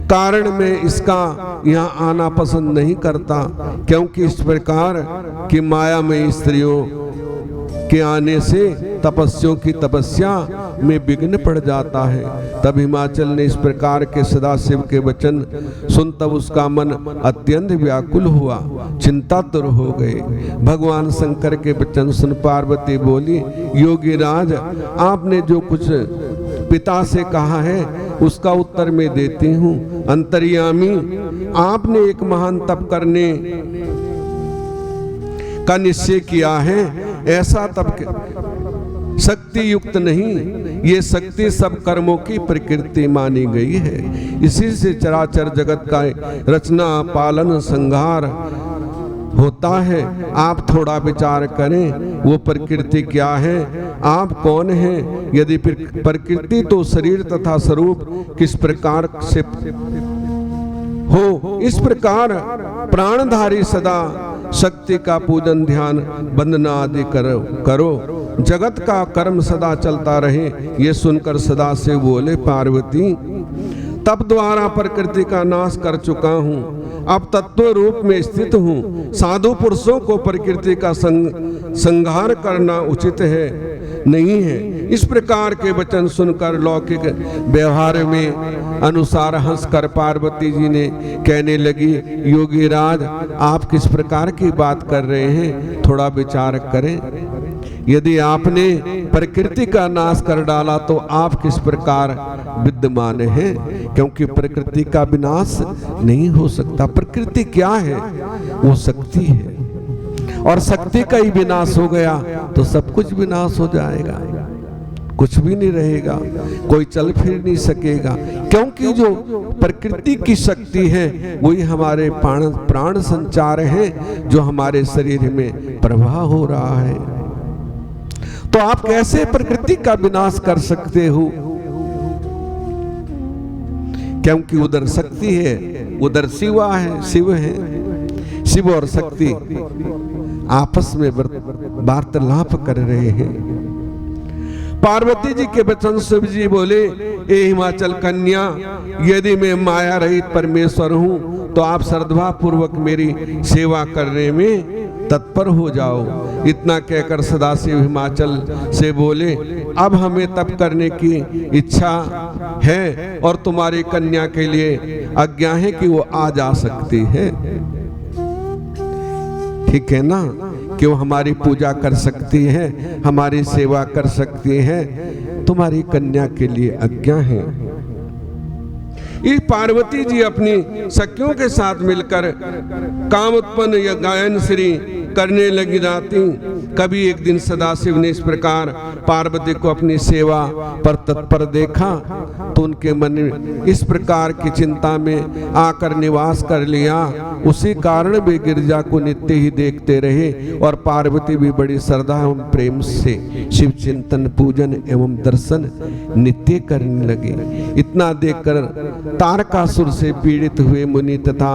Speaker 1: कारण मैं इसका यहाँ आना पसंद नहीं करता, क्योंकि इस प्रकार की माया में स्त्रियों के आने से तपस्वियों की तपस्या में विघ्न पड़ जाता है। तब हिमाचल ने इस प्रकार के सदाशिव के वचन सुन तब उसका मन अत्यंत व्याकुल हुआ, चिंतातुर हो गए। भगवान शंकर के वचन सुन पार्वती बोली, योगी राज, आपने जो कुछ पिता से कहा है उसका उत्तर मैं देती हूँ। अंतर्यामी, आपने एक महान तप करने का निश्चय किया है। ऐसा तप शक्ति युक्त नहीं, ये शक्ति सब कर्मों की प्रकृति मानी गई है। इसी से चराचर जगत का रचना पालन संहार होता है। आप थोड़ा विचार करें, वो प्रकृति क्या है, आप कौन हैं? यदि प्रकृति तो शरीर तथा स्वरूप किस प्रकार से हो, इस प्रकार प्राणधारी सदा शक्ति का पूजन ध्यान वंदना आदि करो। जगत का कर्म सदा चलता रहे। ये सुनकर सदा से बोले, पार्वती, तप द्वारा प्रकृति का नाश कर चुका हूँ, अब तत्व रूप में स्थित हूँ। साधु पुरुषों को प्रकृति का संहार करना उचित है नहीं है। इस प्रकार के वचन सुनकर लौकिक व्यवहार में अनुसार हंसकर पार्वती जी ने कहने लगी, योगी राज, आप किस प्रकार की बात कर रहे हैं, थोड़ा विचार करें। यदि आपने प्रकृति का नाश कर डाला तो आप किस प्रकार विद्यमान हैं, क्योंकि प्रकृति का विनाश नहीं हो सकता। प्रकृति क्या है? वो शक्ति है, और शक्ति का ही विनाश हो गया तो सब कुछ विनाश हो जाएगा, कुछ भी नहीं रहेगा, कोई चल फिर नहीं सकेगा। क्योंकि जो प्रकृति की शक्ति है वही हमारे प्राण संचार है, जो हमारे शरीर में प्रवाह हो रहा है। तो आप कैसे प्रकृति का विनाश कर सकते हो? क्योंकि उधर शक्ति है, उधर शिवा है, शिव है। शिव और शक्ति आपस में वार्तालाप कर रहे हैं। पार्वती जी के वचन शिव जी बोले, ए हिमाचल कन्या, यदि मैं माया रहित परमेश्वर हूँ तो आप श्रद्धा पूर्वक मेरी सेवा करने में तत्पर हो जाओ। इतना कहकर सदाशिव हिमाचल से बोले, अब हमें तप करने की इच्छा है और तुम्हारी कन्या के लिए आज्ञा है कि वो आ जा सकती है। ठीक है ना, कि वो हमारी पूजा कर सकती है, हमारी सेवा कर सकती है। तुम्हारी कन्या के लिए आज्ञा है। इस पार्वती जी अपनी सखियों के साथ मिलकर काम उत्पन्न या गायन श्री करने लगी जाती। कभी एक दिन सदाशिव ने इस प्रकार पार्वती को अपनी सेवा पर तत्पर देखा तो उनके मन में इस प्रकार की चिंता में आकर निवास कर लिया उसी कारण वे गिरजा को नित्य ही देखते रहे और पार्वती भी बड़ी श्रद्धा एवं प्रेम से शिव चिंतन पूजन एवं दर्शन नित्य करने लगे। इतना देखकर तारकासुर से पीड़ित हुए मुनि तथा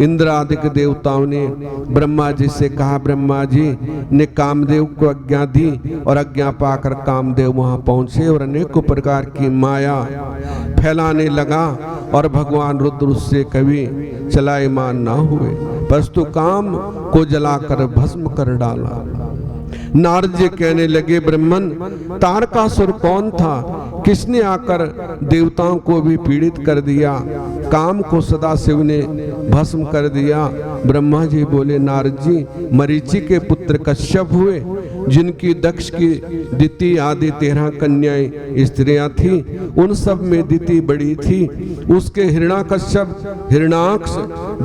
Speaker 1: इंद्र आदि देवताओं ने ब्रह्मा जी से कहा, ब्रह्मा जी ने कामदेव को आज्ञा दी और आज्ञा पाकर कामदेव वहां पहुंचे और अनेक प्रकार की माया फैलाने लगा और भगवान रुद्र उससे कभी चलायमान ना हुए, परंतु काम को जलाकर भस्म कर डाला। नारद जी कहने लगे, ब्रह्मन तारकासुर कौन था, किसने आकर देवताओं को भी पीड़ित कर दिया, काम को सदाशिव ने भस्म कर दिया। ब्रह्मा जी बोले, नारद जी मरीचि के पुत्र कश्यप हुए, जिनकी दक्ष की दिति आदि 13 कन्याएं स्त्रियां थी, उन सब में दिति बड़ी थी। उसके हिरण्याकश्यप हिरण्याक्ष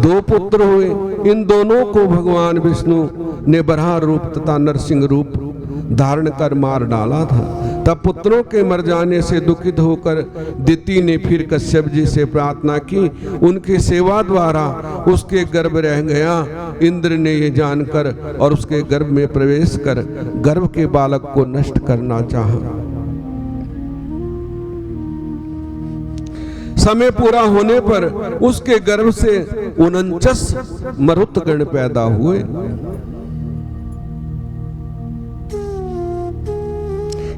Speaker 1: 2 पुत्र हुए। इन दोनों को भगवान विष्णु ने बराह रूप तथा नरसिंह रूप धारण कर मार डाला था। तब पुत्रों के मर जाने से दुखित होकर दिति ने फिर कश्यप जी से प्रार्थना की, उनकी सेवा द्वारा उसके गर्भ रह गया। इंद्र ने ये जानकर और उसके गर्भ में प्रवेश कर गर्भ के बालक को नष्ट करना चाहा। समय पूरा होने पर उसके गर्भ से 49 मरुतगण पैदा हुए।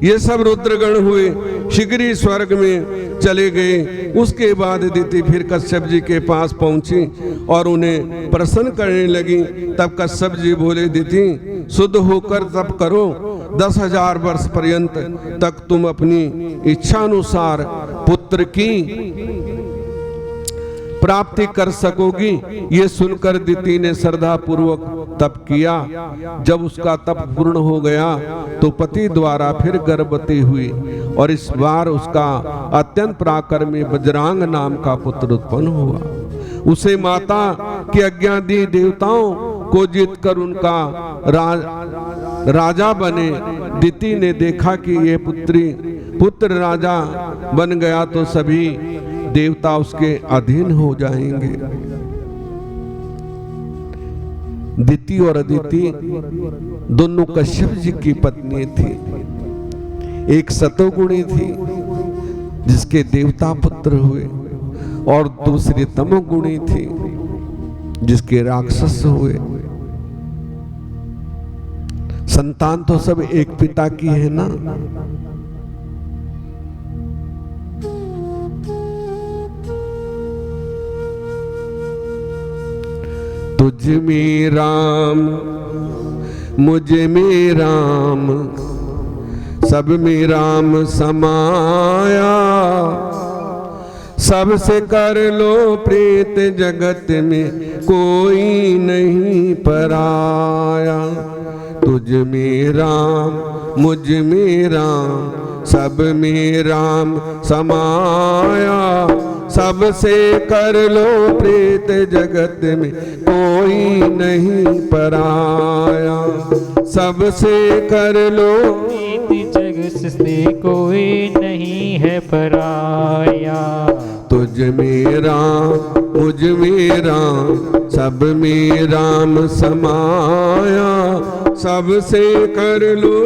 Speaker 1: ये सब रुद्रगण हुए, शीघ्र स्वर्ग में चले गए। उसके बाद दिति फिर कश्यप जी के पास पहुंची और उन्हें प्रसन्न करने लगी। तब कश्यप जी बोले, दिति शुद्ध होकर तप करो, 10,000 वर्ष पर्यंत तक तुम अपनी इच्छानुसार पुत्र की प्राप्ति कर सकोगी। ये सुनकर दिति ने श्रद्धा पूर्वक तप किया। जब उसका तप पूर्ण हो गया तो पति द्वारा फिर गर्भवती हुई और इस बार उसका अत्यंत पराक्रमी बजरांग नाम का पुत्र उत्पन्न हुआ। उसे माता की आज्ञा दी, देवताओं को जीतकर उनका राजा बने। दिति ने देखा कि ये पुत्र राजा बन गया तो सभी देवता उसके अधीन हो जाएंगे। दिति और अदिति दोनों कश्यप जी की पत्नी थी। एक सतोगुणी थी जिसके देवता पुत्र हुए और दूसरी तमोगुणी थी जिसके राक्षस हुए। संतान तो सब एक पिता की है ना। तुझ में राम मुझ में राम सब में राम समाया, सबसे कर लो प्रीत जगत में कोई नहीं पराया। तुझ में राम मुझ में राम सब में राम समाया, सबसे कर लो प्रीत जगत में कोई नहीं पराया। सबसे कर लो
Speaker 2: प्रीत जगत से कोई नहीं है पराया।
Speaker 1: तुझ में राम मुझ में राम सब में राम समाया, सबसे कर लो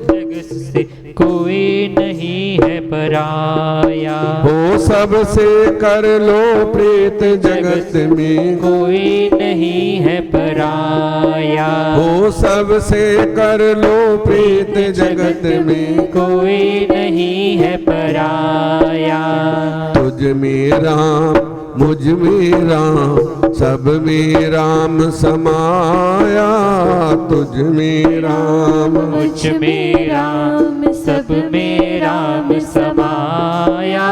Speaker 2: जगत से कोई नहीं है पराया।
Speaker 1: हो सबसे कर लो प्रीत जगत में
Speaker 2: कोई नहीं है पराया।
Speaker 1: हो सबसे कर लो प्रीत जगत में
Speaker 2: कोई नहीं है पराया।
Speaker 1: तुझ में राम मुझ में राम सब में राम समाया। तुझ में राम
Speaker 2: मुझ में राम सब में राम समाया।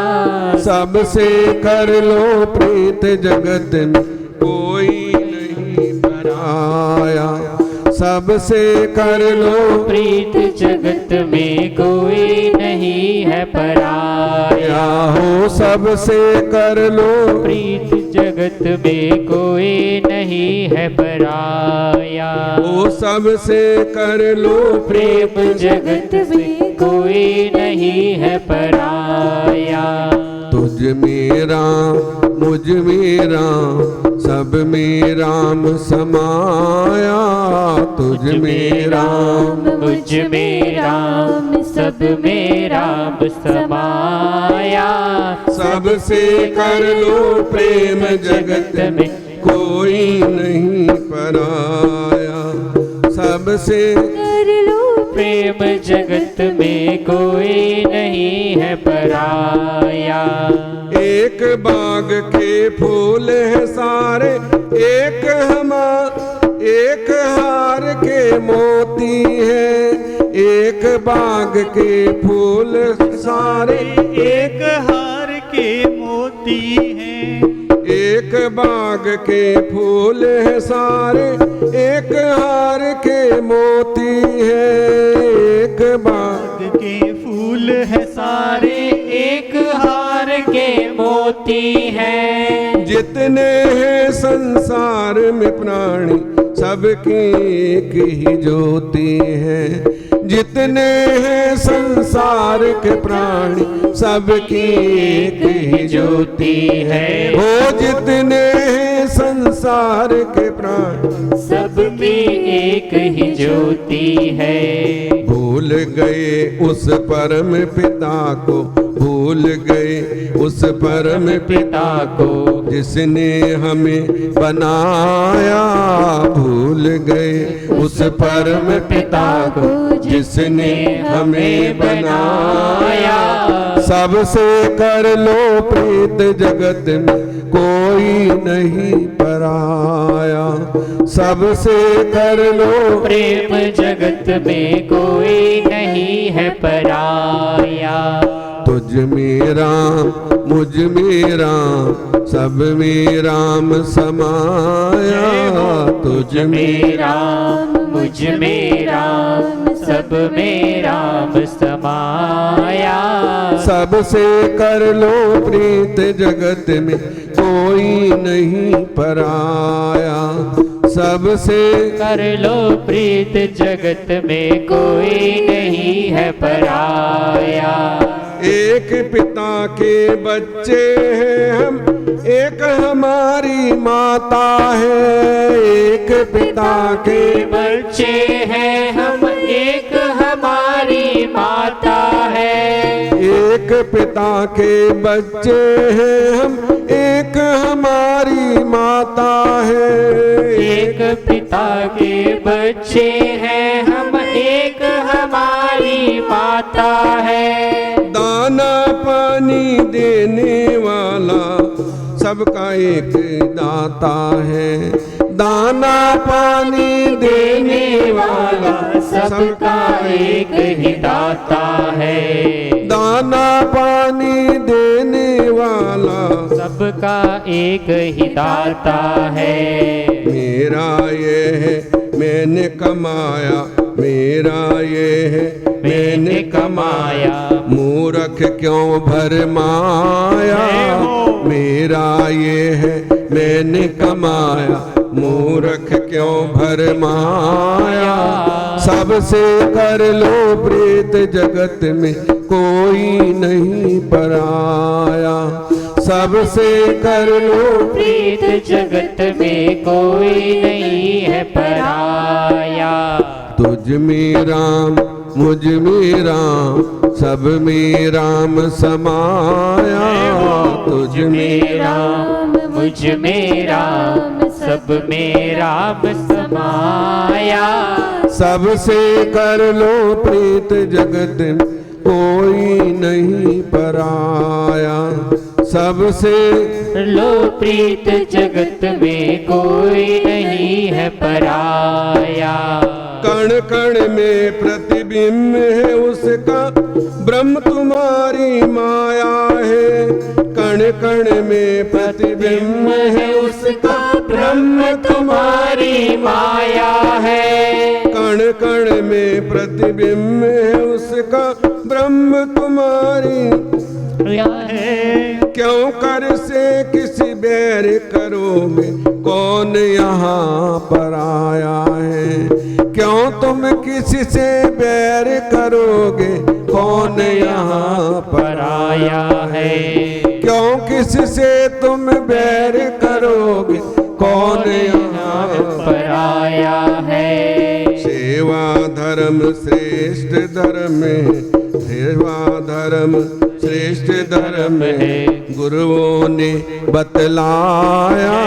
Speaker 1: सबसे कर लो प्रीत जगत में कोई नहीं पराया। सबसे कर लो
Speaker 2: प्रीत जगत में कोई नहीं है पराया।
Speaker 1: हो सबसे कर लो
Speaker 2: प्रीत जगत में कोई नहीं है पराया।
Speaker 1: हो सबसे कर लो
Speaker 2: प्रेम जगत में कोई नहीं है पराया।
Speaker 1: तुझ में राम मुझ में राम सब में राम समाया, तुझ में राम
Speaker 2: मुझ में राम, सब में राम समाया।
Speaker 1: सबसे कर लो प्रेम जगत में कोई नहीं पराया, सबसे
Speaker 2: कर लो प्रेम जगत में कोई नहीं है पराया।
Speaker 1: एक बाग के फूल है सारे, एक एक हार के मोती है, एक बाग के फूल सारे,
Speaker 3: एक हार के मोती हैं।
Speaker 1: एक बाग के फूल है सारे, एक हार के मोती है, एक बाग
Speaker 3: के फूल है सारे,
Speaker 2: एक हार के मोती हैं।
Speaker 1: जितने हैं संसार में प्राणी सबकी एक ही ज्योति है, जितने हैं संसार के प्राणी सबकी एक ही ज्योति है। वो जितने हैं संसार के प्राणी
Speaker 2: सबकी एक ही ज्योति है।
Speaker 1: भूल गए उस परम पिता को, भूल गए उस परम पिता को जिसने हमें बनाया, भूल गए उस परम पिता को जिसने हमें बनाया। सबसे कर लो प्रीत जगत में कोई नहीं पराया, सबसे कर लो
Speaker 2: प्रेम जगत में कोई नहीं है पराया।
Speaker 1: तुझ में राम मुझ में राम, सब में राम समाया, तुझ में
Speaker 2: राम मुझ में राम, सब में राम समाया।
Speaker 1: सबसे कर लो प्रीत जगत में कोई नहीं पराया, सबसे
Speaker 2: कर लो प्रीत जगत में कोई नहीं है पराया।
Speaker 1: एक पिता के बच्चे हैं हम, एक हमारी माता है, एक पिता के
Speaker 2: बच्चे हैं हम, एक हमारी माता है।
Speaker 1: एक पिता के बच्चे हैं हम, एक हमारी माता है।
Speaker 2: एक पिता के बच्चे हैं हम, एक हमारी माता है।
Speaker 1: दाना पानी देने वाला सबका एक दाता है, दाना पानी देने वाला
Speaker 2: सबका एक ही दाता है।
Speaker 1: दाना पानी देने वाला
Speaker 2: सबका एक ही दाता है।
Speaker 1: मेरा ये है मैंने कमाया, मेरा ये है मैंने कमाया, मूर्ख क्यों भरमाया। मेरा ये है मैंने कमाया, मूर्ख क्यों भरमाया। सबसे कर लो प्रीत जगत में कोई नहीं पराया, सबसे कर लो
Speaker 2: प्रीत जगत में कोई नहीं है पराया।
Speaker 1: तुझ में राम मुझ में राम, सब में राम समाया, तुझ में
Speaker 2: राम मुझ में राम, सब में राम समाया।
Speaker 1: सबसे कर लो प्रीत जगत में कोई नहीं पराया, सबसे
Speaker 2: लो प्रीत जगत में कोई नहीं है पराया।
Speaker 1: कण कण में प्रतिबिंब है उसका, ब्रह्म तुम्हारी माया है। कण कण में प्रतिबिंब है उसका,
Speaker 2: ब्रह्म तुम्हारी माया है।
Speaker 1: कण कण में प्रतिबिंब है उसका, ब्रह्म तुम्हारी
Speaker 3: है।
Speaker 1: क्यों कर से किसी बैर करोगे, कौन यहाँ पर आया है। क्यों तुम किसी से बैर करोगे, कौन यहाँ पर
Speaker 2: आया है।
Speaker 1: क्यों किसी से तुम बैर करोगे, कौन यहाँ
Speaker 2: पर आया है।
Speaker 1: सेवा धर्म श्रेष्ठ धर्म है, सेवा धर्म श्रेष्ठ धर्म है, गुरुओं ने बतलाया।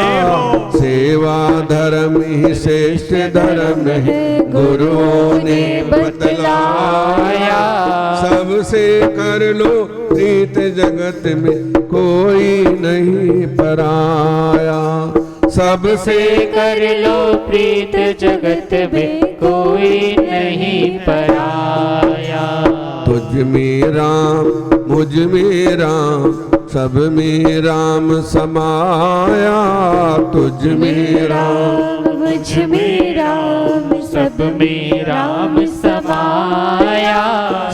Speaker 1: सेवा धर्म ही श्रेष्ठ धर्म है, गुरुओं ने बतलाया। सबसे कर लो प्रीत जगत में कोई नहीं पराया। सबसे
Speaker 2: कर लो प्रीत जगत में कोई नहीं पराया।
Speaker 1: तुझ में राम मुझ में राम सब में राम समाया। तुझ में राम
Speaker 2: मुझ में राम सब में राम समाया।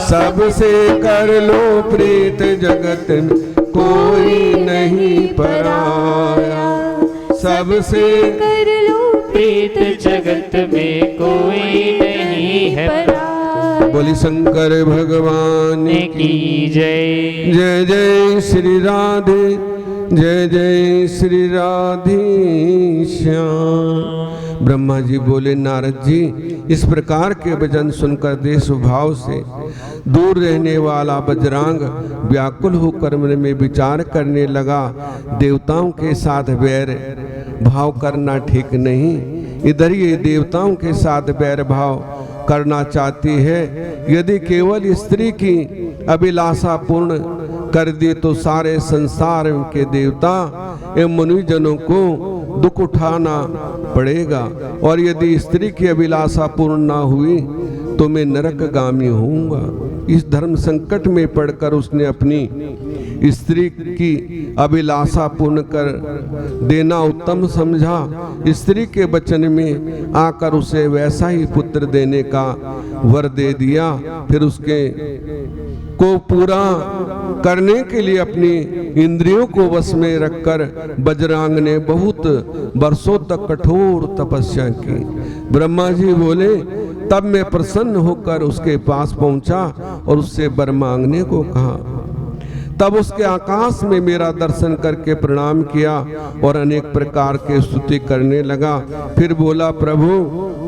Speaker 1: सबसे कर लो प्रीत जगत में कोई नहीं पराया। सबसे
Speaker 2: कर लो प्रीत जगत में कोई नहीं है पराया।
Speaker 1: बोली शंकर भगवान
Speaker 2: की जय।
Speaker 1: जय जय श्री राधे, जय जय श्री राधे श्याम। ब्रह्मा जी बोले नारद जी, इस प्रकार के भजन सुनकर देश भाव से दूर रहने वाला बजरंग व्याकुल होकर मन में विचार करने लगा, देवताओं के साथ वैर भाव करना ठीक नहीं। इधर ये देवताओं के साथ वैर भाव करना चाहती है। यदि केवल स्त्री की अभिलाषा पूर्ण कर दी तो सारे संसार के देवता एवं मुनिजनों को दुख उठाना पड़ेगा, और यदि स्त्री की अभिलाषा पूर्ण ना हुई तो मैं नरकगामी होऊंगा। इस धर्म संकट में पड़कर उसने अपनी स्त्री की अभिलाषा पूर्ण कर देना उत्तम समझा। स्त्री के वचन में आकर उसे वैसा ही पुत्र देने का वर दे दिया। फिर उसके को पूरा करने के लिए अपनी इंद्रियों को वश में रखकर बजरंग ने बहुत वर्षों तक कठोर तपस्या की। ब्रह्मा जी बोले, तब मैं प्रसन्न होकर उसके पास पहुंचा और उससे वर मांगने को कहा। तब उसके आकाश में मेरा दर्शन करके प्रणाम किया और अनेक प्रकार के स्तुति करने लगा। फिर बोला, प्रभु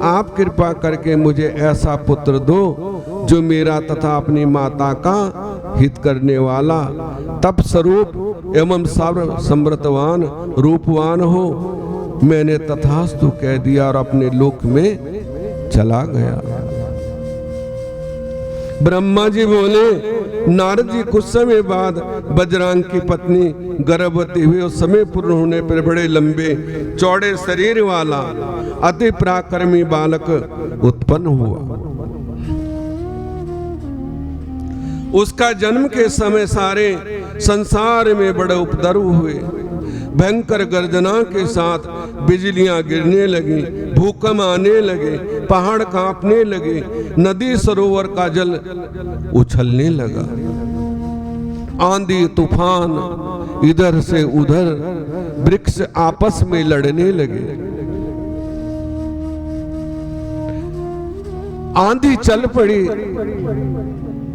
Speaker 1: आप कृपा करके मुझे ऐसा पुत्र दो जो मेरा तथा अपनी माता का हित करने वाला, तप स्वरूप एवं सर्व समृद्धवान रूपवान हो। मैंने तथास्तु कह दिया और अपने लोक में चला गया। ब्रह्मा जी बोले, नारद जी कुछ समय बाद बजरंग की पत्नी गर्भवती हुई और समय पूर्ण होने पर बड़े लंबे चौड़े शरीर वाला अति पराक्रमी बालक उत्पन्न हुआ। उसका जन्म के समय सारे संसार में बड़े उपद्रव हुए। भयंकर गर्जना के साथ बिजलियां गिरने लगी, भूकंप आने लगे, पहाड़ कांपने लगे, नदी सरोवर का जल उछलने लगा, आंधी तूफान इधर से उधर, वृक्ष आपस में लड़ने लगे, आंधी चल पड़ी,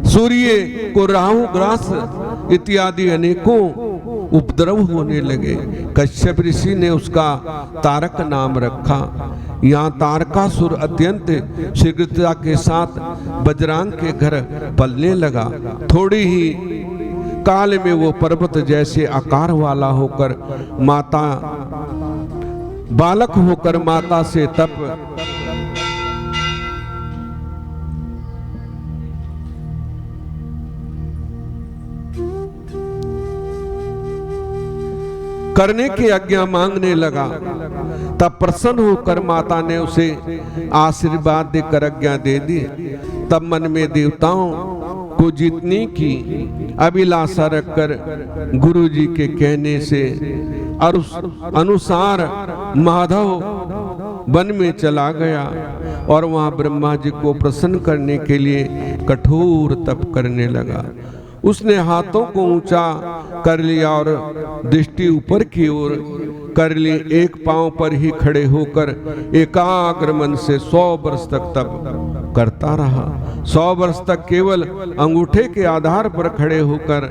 Speaker 1: सूर्य को राहु ग्रास इत्यादि अनेकों उपद्रव होने लगे। कश्यप ऋषि ने उसका तारक नाम रखा। यहाँ तारकासुर अत्यंत शीघ्रता के साथ बजरंग के घर पलने लगा। थोड़ी ही काल में वो पर्वत जैसे आकार वाला होकर माता बालक होकर माता से तप करने की आज्ञा मांगने लगा। तब प्रसन्न होकर माता ने उसे आशीर्वाद देकर आज्ञा दे दी। तब मन में देवताओं को जीतने की अभिलाषा रखकर गुरु जी के कहने से अनुसार माधव वन में चला गया और वहां ब्रह्मा जी को प्रसन्न करने के लिए कठोर तप करने लगा। उसने हाथों को ऊंचा कर लिया और दृष्टि ऊपर की ओर कर ली, एक पांव पर ही खड़े होकर एकाग्र मन से 100 वर्ष तक तप करता रहा। 100 वर्ष तक केवल अंगूठे के आधार पर खड़े होकर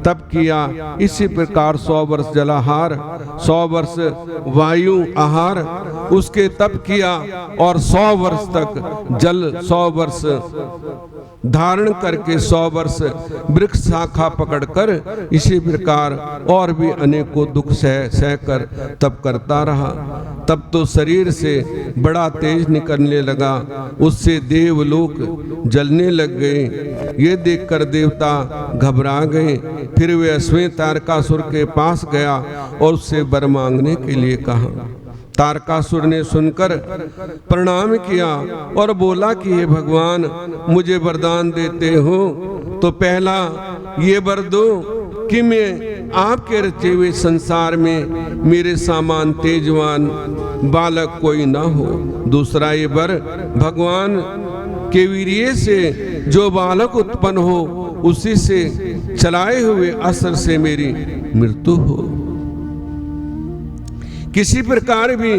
Speaker 1: तप किया। इसी प्रकार 100 वर्ष जलाहार, 100 वर्ष वायु आहार उसके तप किया और 100 वर्ष तक जल, 100 वर्ष धारण करके 100 वर्ष वृक्ष शाखा पकड़कर इसी प्रकार और भी अनेकों दुख सह कर तप करता रहा। तब तो शरीर से बड़ा तेज निकलने लगा, उससे देवलोक जलने लग गए। ये देखकर देवता घबरा गए। फिर वे अश्वेत तारकासुर के पास गया और उससे वर मांगने के लिए कहा। तारकासुर ने सुनकर प्रणाम किया और बोला कि हे भगवान, मुझे वरदान देते हो तो पहला ये वर दो कि मैं आपके रचे हुए संसार में मेरे समान तेजवान बालक कोई ना हो। दूसरा ये वर, भगवान के वीर्य से जो बालक उत्पन्न हो उसी से चलाए हुए असर से मेरी मृत्यु हो। किसी प्रकार भी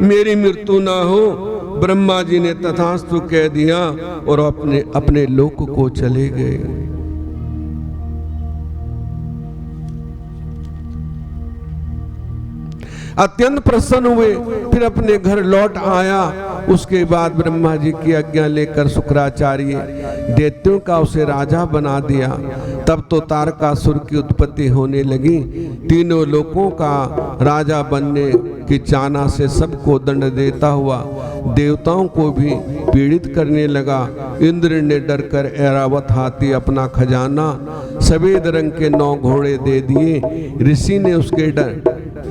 Speaker 1: मेरी मृत्यु ना हो। ब्रह्मा जी ने तथास्तु कह दिया और अपने लोक को चले गए। अत्यंत प्रसन्न हुए, फिर अपने घर लौट आया। उसके बाद ब्रह्मा जी की आज्ञा लेकर शुक्राचार्य दैत्यों का उसे राजा बना दिया। तब तो तारकासुर की उत्पत्ति होने लगी। तीनों लोकों का राजा बनने की चाहना से सबको दंड देता हुआ देवताओं को भी पीड़ित करने लगा। इंद्र ने डरकर ऐरावत हाथी अपना खजाना सफेद रंग के 9 घोड़े दे दिए। ऋषि ने उसके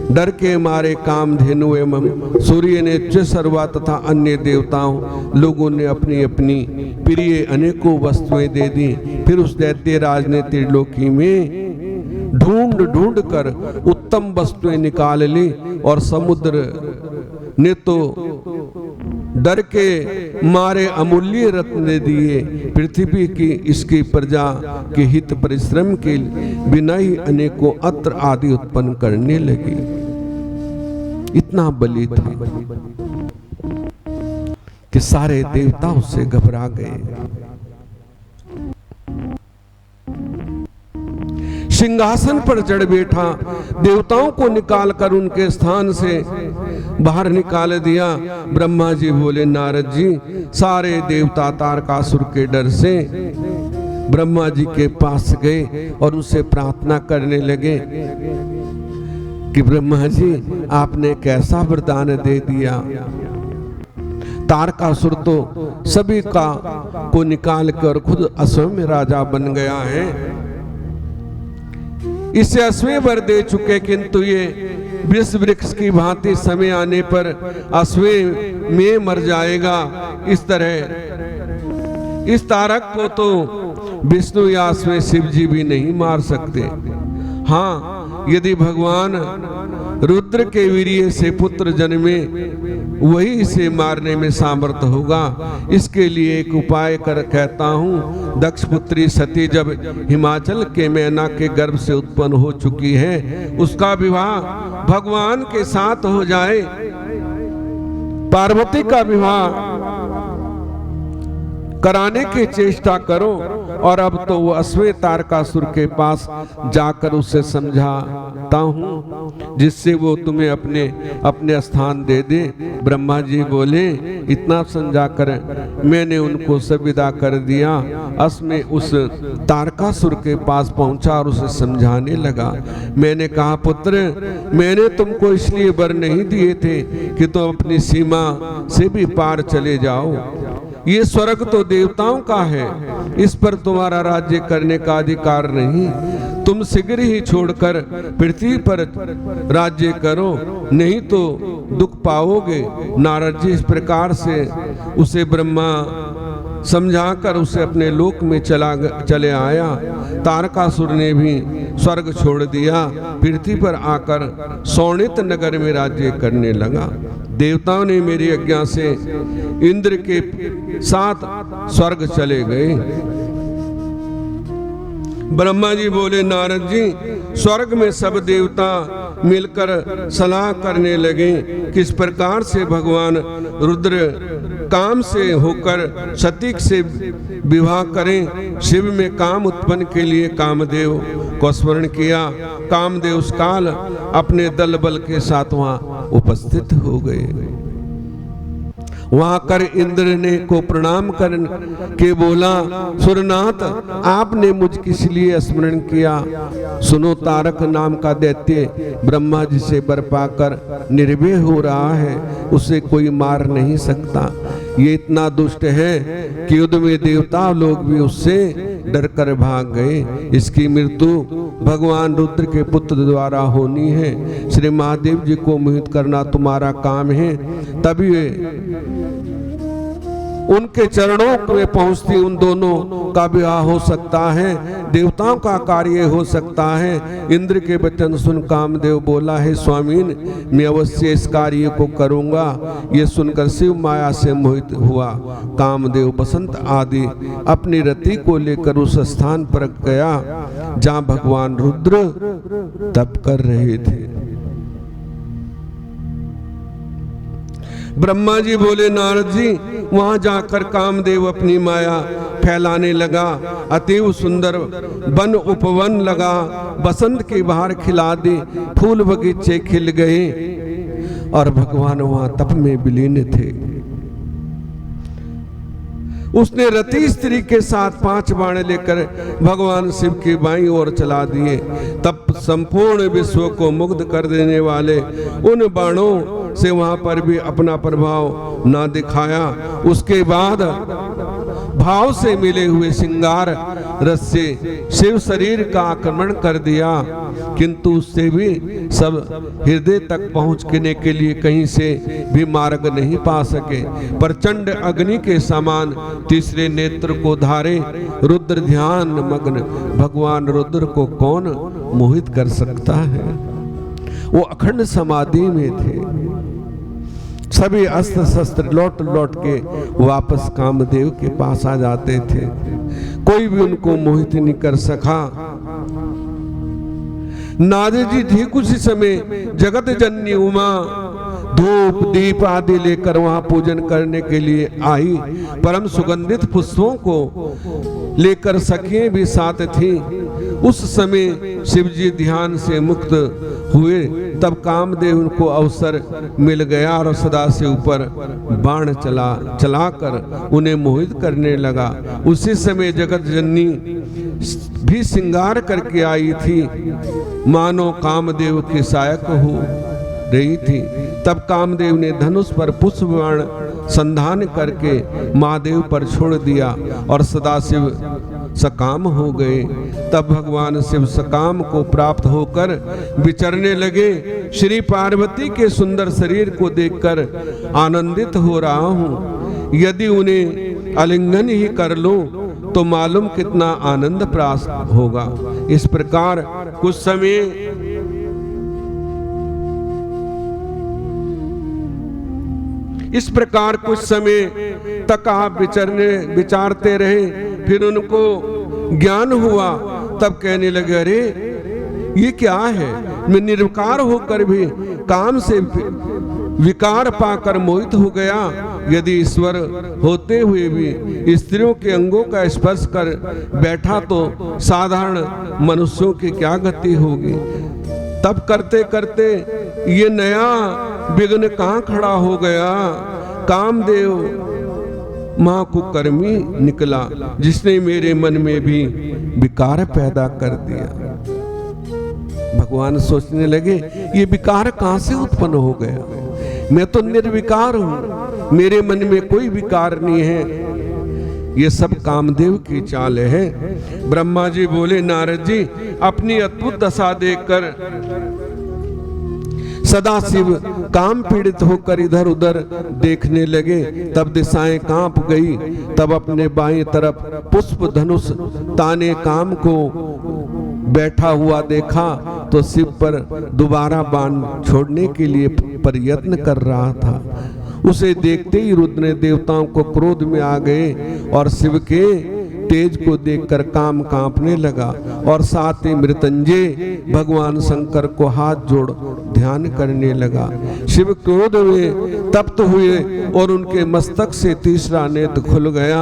Speaker 1: डर के मारे कामधेनु एवं सूर्य ने सर्वा तथा अन्य देवताओं लोगों ने अपनी अपनी प्रिय अनेकों वस्तुएं दे दी। फिर उस दैत्य राज ने त्रिलोकी में ढूंढ कर उत्तम वस्तुएं निकाल ली और समुद्र ने तो डर के मारे अमूल्य रत्न दे दिए। पृथ्वी की इसकी प्रजा के हित परिश्रम के बिना ही अनेकों अत्र आदि उत्पन्न करने लगी। इतना बली था कि सारे देवता उससे घबरा गए। सिंहासन पर चढ़ बैठा, देवताओं को निकालकर उनके स्थान से बाहर निकाल दिया। ब्रह्मा जी बोले, नारद जी, सारे देवता तारकासुर के डर से ब्रह्मा जी के पास गए और उनसे प्रार्थना करने लगे कि ब्रह्मा जी, आपने कैसा वरदान दे दिया। तारकासुर तो सभी को निकाल कर खुद अश्वमेध राजा बन गया है। इसे अश्वमेध वर दे चुके, किंतु ये विष वृक्ष की भांति समय आने पर अश्वमेध में मर जाएगा। इस तरह इस तारक को तो विष्णु या अश्वमेध शिव जी भी नहीं मार सकते। हाँ, यदि भगवान रुद्र के वीर्य से पुत्र जन्मे, वही इसे मारने में सामर्थ्य होगा। इसके लिए एक उपाय कहता हूँ। दक्ष पुत्री सती जब हिमाचल के मैना के गर्भ से उत्पन्न हो चुकी है, उसका विवाह भगवान के साथ हो जाए। पार्वती का विवाह कराने की चेष्टा करो। और अब तो वो अश्वमेध तारकासुर के पास जाकर उसे समझाता हूँ, जिससे वो तुम्हें अपने स्थान दे दे। ब्रह्मा जी बोले, इतना समझाकर मैंने उनको सब विदा कर दिया। अश्वमेध उस तारकासुर के पास पहुंचा और उसे समझाने लगा। मैंने कहा, पुत्र, मैंने तुमको इसलिए वर नहीं दिए थे कि तुम अपनी सीमा से भी पार चले जाओ। ये स्वर्ग तो देवताओं का है, इस पर तुम्हारा राज्य करने का अधिकार नहीं। तुम शीघ्र ही छोड़कर पृथ्वी पर राज्य करो, नहीं तो दुख पाओगे। नारद जी इस प्रकार से उसे ब्रह्मा समझाकर उसे अपने लोक में चले आया। तारकासुर ने भी स्वर्ग छोड़ दिया, पृथ्वी पर आकर शोणित नगर में राज्य करने लगा। देवताओं ने मेरी आज्ञा से इंद्र के साथ स्वर्ग चले गए। ब्रह्मा जी बोले नारद जी, स्वर्ग में सब देवता मिलकर सलाह करने लगे किस प्रकार से भगवान रुद्र काम से होकर सती से विवाह करें। शिव में काम उत्पन्न के लिए कामदेव को स्मरण किया। कामदेव उस काल अपने दल बल के साथ वहां उपस्थित हो गए। वहां कर इंद्र ने को प्रणाम कर के बोला, सुरनाथ आपने मुझ किस लिए स्मरण किया। सुनो, तारक नाम का दैत्य ब्रह्मा जी से वर पाकर निर्भय हो रहा है, उसे कोई मार नहीं सकता। ये इतना दुष्ट है कि युद्ध में देवता लोग भी उससे डर कर भाग गए। इसकी मृत्यु भगवान रुद्र के पुत्र द्वारा होनी है। श्री महादेव जी को मोहित करना तुम्हारा काम है, तभी उनके चरणों में पहुंचती उन दोनों का विवाह हो सकता है, देवताओं का कार्य हो सकता है। इंद्र के वचन सुन कामदेव बोला, है स्वामीन, मैं अवश्य इस कार्य को करूंगा। ये सुनकर शिव माया से मोहित हुआ कामदेव बसंत आदि अपनी रति को लेकर उस स्थान पर गया जहां भगवान रुद्र तप कर रहे थे। ब्रह्मा जी बोले, नारद जी, वहां जाकर कामदेव अपनी माया फैलाने लगा। अतीव सुंदर वन उपवन लगा, बसंत की बहार खिला दी, फूल बगीचे खिल गए और भगवान वहां तप में विलीन थे। उसने रति स्त्री के साथ 5 बाण लेकर भगवान शिव की बाईं ओर चला दिए। तब संपूर्ण विश्व को मुग्ध कर देने वाले उन बाणों से वहां पर भी अपना प्रभाव ना दिखाया। उसके बाद भाव से मिले हुए श्रृंगार रस से शिव शरीर का आक्रमण कर दिया, किंतु उससे भी सब हृदय तक पहुंचने के लिए कहीं से भी मार्ग नहीं पा सके। प्रचंड अग्नि के समान तीसरे नेत्र को धारे रुद्र ध्यान मग्न भगवान रुद्र को कौन मोहित कर सकता है। वो अखंड समाधि में थे। सभी अस्त्र शस्त्र लौट लौट के वापस कामदेव के पास आ जाते थे, कोई भी उनको मोहित नहीं कर सका। नारद जी ठीक उसी समय जगत जननी उमा धूप दीप आदि लेकर वहां पूजन करने के लिए आई। परम सुगंधित पुष्पों को लेकर सखियां भी साथ थी। उस समय शिवजी ध्यान से मुक्त हुए। तब कामदेव उनको अवसर मिल गया और सदा से ऊपर बाण चलाकर उन्हें मोहित करने लगा। उसी समय जगत जननी भी श्रृंगार करके आई थी, मानो कामदेव की सहायक हो रही थी। तब कामदेव ने धनुष पर पुष्प बाण संधान करके महादेव पर छोड़ दिया और सदाशिव सकाम हो गए। तब भगवान शिव सकाम को प्राप्त होकर विचरने लगे। श्री पार्वती के सुंदर शरीर को देखकर आनंदित हो रहा हूँ। यदि उन्हें आलिंगन ही कर लूं तो मालूम कितना आनंद प्राप्त होगा। इस प्रकार कुछ समय तक आप विचारते रहे। फिर उनको ज्ञान हुआ। तब कहने लगे, अरे ये क्या है, मैं निर्विकार होकर भी काम से विकार पाकर मोहित हो गया। यदि ईश्वर होते हुए भी स्त्रियों के अंगों का स्पर्श कर बैठा तो साधारण मनुष्यों की क्या गति होगी। तब करते करते ये नया विघ्न कहाँ खड़ा हो गया। कामदेव महाकुकर्मी निकला, जिसने मेरे मन में भी विकार पैदा कर दिया। भगवान सोचने लगे, ये विकार कहां से उत्पन्न हो गया। मैं तो निर्विकार हूं, मेरे मन में कोई विकार नहीं है। ये सब कामदेव की चाल है। ब्रह्मा जी बोले, नारद जी, अपनी अद्भुत दशा देखकर सदाशिव काम पीड़ित होकर इधर उधर देखने लगे। तब दिशाएं कांप गई। तब अपने बाईं तरफ पुष्प धनुष ताने काम को बैठा हुआ देखा तो शिव पर दोबारा बाण छोड़ने के लिए प्रयत्न कर रहा था। उसे देखते ही रुद्र ने देवताओं को क्रोध में आ गए और शिव के तेज को देखकर काम कांपने लगा और साथ ही मृत्युंजय भगवान शंकर को हाथ जोड़ ध्यान करने लगा। शिव क्रोध में तप्त हुए और उनके मस्तक से तीसरा नेत्र खुल गया।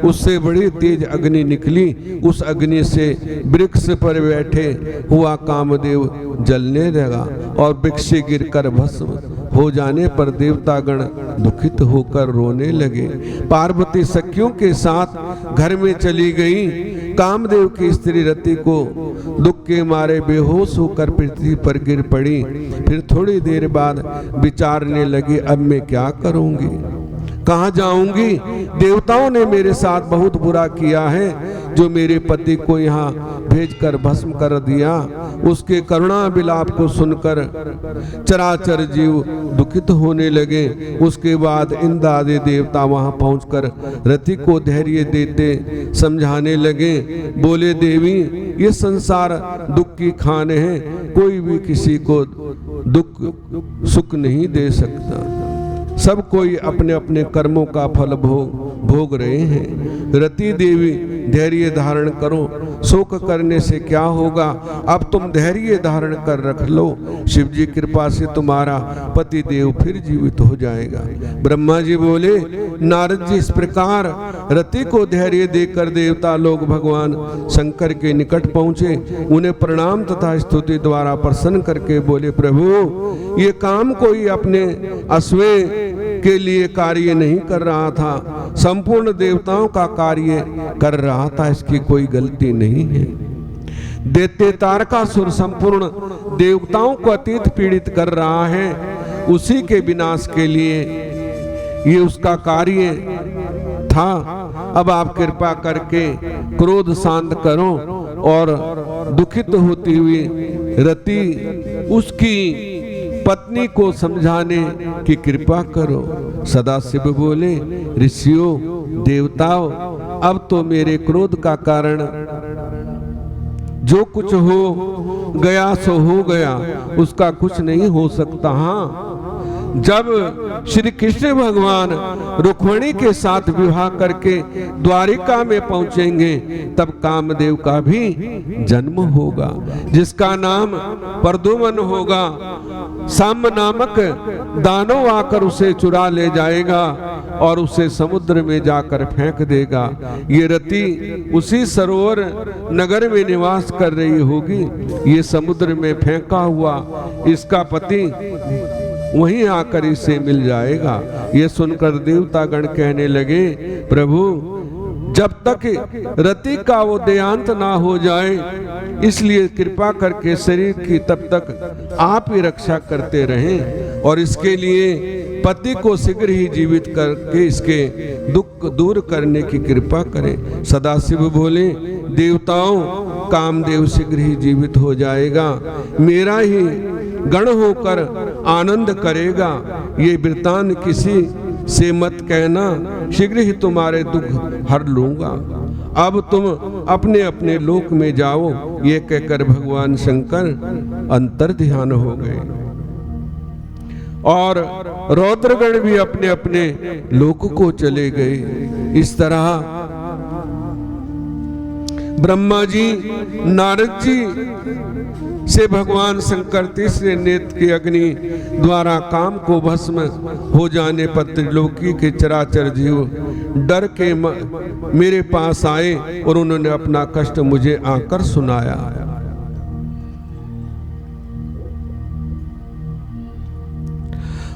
Speaker 1: उससे बड़ी तेज अग्नि निकली। उस अग्नि से वृक्ष पर बैठे हुआ कामदेव जलने लगा और वृक्ष से गिरकर भस्म हो जाने पर देवतागण दुखित होकर रोने लगे। पार्वती सखियों के साथ घर में चली गई। कामदेव की स्त्री रति को दुख के मारे बेहोश होकर पृथ्वी पर गिर पड़ी। फिर थोड़ी देर बाद विचारने लगी, अब मैं क्या करूंगी, कहाँ जाऊंगी? देवताओं ने मेरे साथ बहुत बुरा किया है, जो मेरे पति को यहाँ भेजकर भस्म कर दिया। उसके करुणा विलाप को सुनकर चराचर जीव दुखित होने लगे। उसके बाद इंद्र आदि देवता वहां पहुंचकर रति को धैर्य देते समझाने लगे। बोले, देवी, ये संसार दुख की खान है, कोई भी किसी को दुख सुख नहीं दे सकता। सब कोई अपने अपने कर्मों का फल भोग रहे हैं। रति देवी, धैर्य धारण करो, शोक करने से क्या होगा? अब तुम धैर्य धारण कर रख लो। शिव जी कृपा से तुम्हारा पति देव फिर जीवित हो जाएगा। ब्रह्मा जी बोले, नारद जी इस प्रकार रति को धैर्य देकर देवता लोग भगवान शंकर के निकट पहुंचे। उन्हें प्रणाम तथा स्तुति द्वारा प्रसन्न करके बोले, प्रभु, ये काम कोई अपने अश्वे के लिए कार्य नहीं कर रहा था, संपूर्ण देवताओं का कार्य कर रहा था, इसकी कोई गलती नहीं है। दैत्य तारकासुर संपूर्ण देवताओं को अतीत पीड़ित कर रहा है, उसी के विनाश के लिए ये उसका कार्य था। अब आप कृपा करके क्रोध शांत करो और दुखित होती हुई रति उसकी पत्नी को समझाने की कृपा करो। सदाशिव बोले, ऋषियों, देवताओं, अब तो मेरे क्रोध का कारण जो कुछ हो गया सो हो गया, उसका कुछ नहीं हो सकता। हाँ, जब श्री कृष्ण भगवान रुक्मिणी के साथ विवाह करके द्वारिका में पहुंचेंगे, तब कामदेव का भी जन्म होगा, जिसका नाम प्रद्युम्न होगा। साम नामक दानव आकर उसे चुरा ले जाएगा और उसे समुद्र में जाकर फेंक देगा। ये रति उसी सरोवर नगर में निवास कर रही होगी। ये समुद्र में फेंका हुआ इसका पति वहीं आकर इसे मिल जाएगा। ये सुनकर देवतागण कहने लगे, प्रभु, जब तक रति का वो देहांत ना हो जाए, इसलिए कृपा करके शरीर की तब तक आप ही रक्षा करते रहें और इसके लिए पति को शीघ्र ही जीवित करके इसके दुख दूर करने की कृपा करें। सदाशिव बोले, देवताओं, कामदेव शीघ्र ही जीवित हो जाएगा, मेरा ही गण होकर आनंद करेगा। ये वृतांत किसी से मत कहना, शीघ्र ही तुम्हारे दुख हर लूंगा। अब तुम अपने अपने लोक में जाओ। ये कहकर भगवान शंकर अंतर ध्यान हो गए और रौद्रगण भी अपने अपने लोक को चले गए। इस तरह ब्रह्मा जी, नारद जी से भगवान शंकर तीसरे नेत्र की अग्नि द्वारा काम को भस्म हो जाने पर त्रिलोकी के चराचर जीव डर के मेरे पास आए और उन्होंने अपना कष्ट मुझे आकर सुनाया।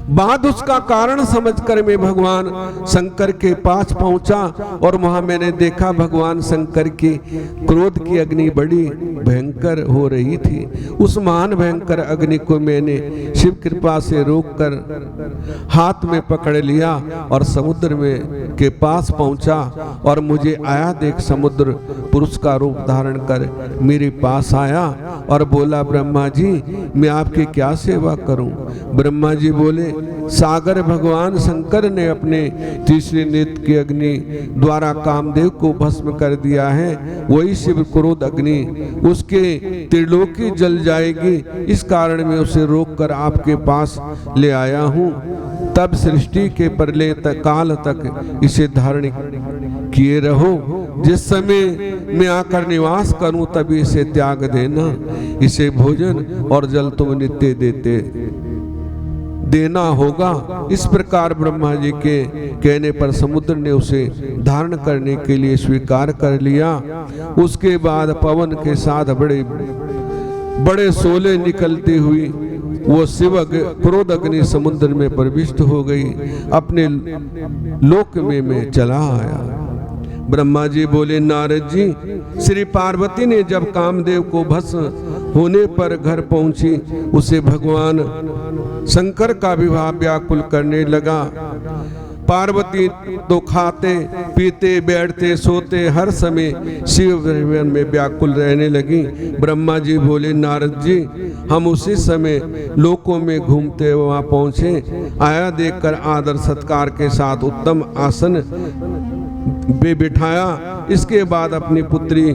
Speaker 1: बाद उसका कारण समझकर मैं भगवान शंकर के पास पहुंचा और वहां मैंने देखा भगवान शंकर की क्रोध की अग्नि बड़ी भयंकर हो रही थी। उस महान भयंकर अग्नि को मैंने शिव कृपा से रोककर हाथ में पकड़ लिया और समुद्र में के पास पहुंचा और मुझे आया देख समुद्र पुरुष का रूप धारण कर मेरे पास आया और बोला, ब्रह्मा जी, मैं आपकी क्या सेवा करूं? ब्रह्मा जी बोले, सागर भगवान शंकर ने अपने तीसरे नेत्र की अग्नि द्वारा कामदेव को भस्म कर दिया है। वही शिव क्रोध अग्नि उसके त्रिलोकी जल जाएगी। इस कारण मैं उसे रोककर आपके पास ले आया हूँ। तब सृष्टि के प्रलय तक काल तक इसे धारण किए रहो। जिस समय मैं आकर निवास करूं तभी इसे त्याग देना। इसे भोजन और जल तुम नित्य देना होगा। इस प्रकार ब्रह्मा जी के कहने पर समुद्र ने उसे धारण करने के लिए स्वीकार कर लिया। उसके बाद पवन के साथ बड़े शोले निकलती हुई वो शिव क्रोध अग्नि समुद्र में प्रविष्ट हो गई। अपने लोक में चला आया। ब्रह्मा जी बोले, नारद जी, श्री पार्वती ने जब कामदेव को भस्म होने पर घर पहुंची, उसे भगवान शंकर का विवाह व्याकुल करने लगा। पार्वती तो खाते पीते बैठते सोते हर समय शिव भजन में व्याकुल रहने लगी। ब्रह्मा जी बोले, नारद जी, हम उसी समय लोकों में घूमते वहां पहुंचे। आया देखकर आदर सत्कार के साथ उत्तम आसन पे बिठाया। इसके बाद अपनी पुत्री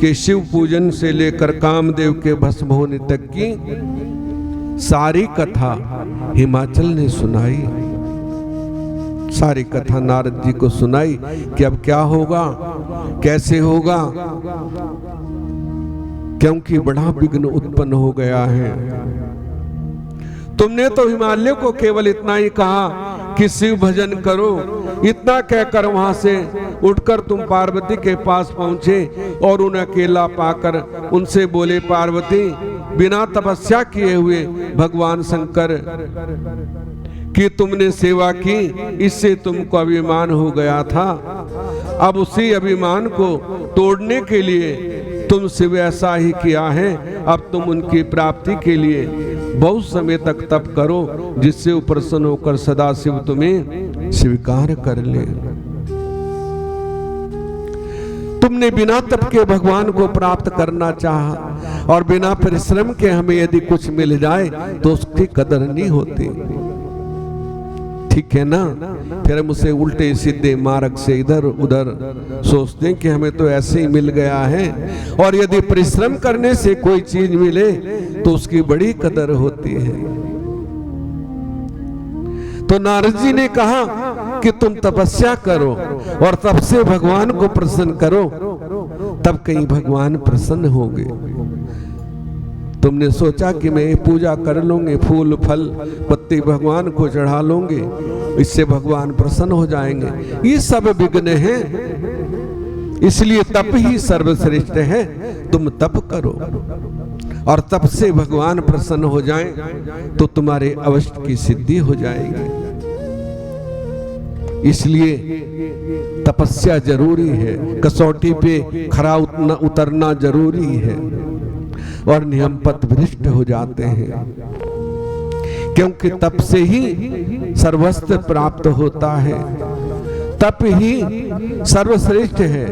Speaker 1: के शिव पूजन से लेकर कामदेव के भस्म होने तक की सारी कथा हिमाचल ने सुनाई। सारी कथा नारद जी को सुनाई कि अब क्या होगा, कैसे होगा, क्योंकि बड़ा विघ्न उत्पन्न हो गया है। तुमने तो हिमालय को केवल इतना ही कहा कि शिव भजन करो। इतना कहकर वहां से उठकर तुम पार्वती के पास पहुंचे और उन्हें अकेला पाकर उनसे बोले, पार्वती, बिना तपस्या किए हुए भगवान शंकर कि तुमने सेवा की, इससे तुमको अभिमान हो गया था। अब उसी अभिमान को तोड़ने के लिए तुमसे वैसा ही किया है। अब तुम उनकी प्राप्ति के लिए बहुत समय तक तप करो, जिससे वो प्रसन्न होकर सदा शिव तुम्हें स्वीकार कर ले। तुमने बिना तप के भगवान को प्राप्त करना चाहा और बिना परिश्रम के हमें यदि कुछ मिल जाए तो उसकी कदर नहीं होती, ठीक है ना। फिर हम उसे उल्टे सीधे मार्ग से इधर उधर सोचते हैं कि हमें तो ऐसे ही मिल गया है, और यदि परिश्रम करने से कोई चीज मिले तो उसकी बड़ी कदर होती है। तो नारद जी ने कहा कि तुम तपस्या करो और तब से भगवान को प्रसन्न करो, तब कहीं भगवान प्रसन्न होंगे। तुमने सोचा कि मैं पूजा कर लूंगे, फूल फल पत्ती भगवान को चढ़ा लूंगे, इससे भगवान प्रसन्न हो जाएंगे। ये सब विघ्न हैं, इसलिए तप ही सर्वश्रेष्ठ है। तुम तप करो और तप से भगवान प्रसन्न हो जाएं तो तुम्हारे अवश्य की सिद्धि हो जाएगी। इसलिए तपस्या जरूरी है, कसौटी पे खरा उतरना जरूरी है, और नियम पथ भ्रष्ट हो जाते हैं, क्योंकि तप से ही सर्वस्व प्राप्त होता है। तप ही सर्वश्रेष्ठ है।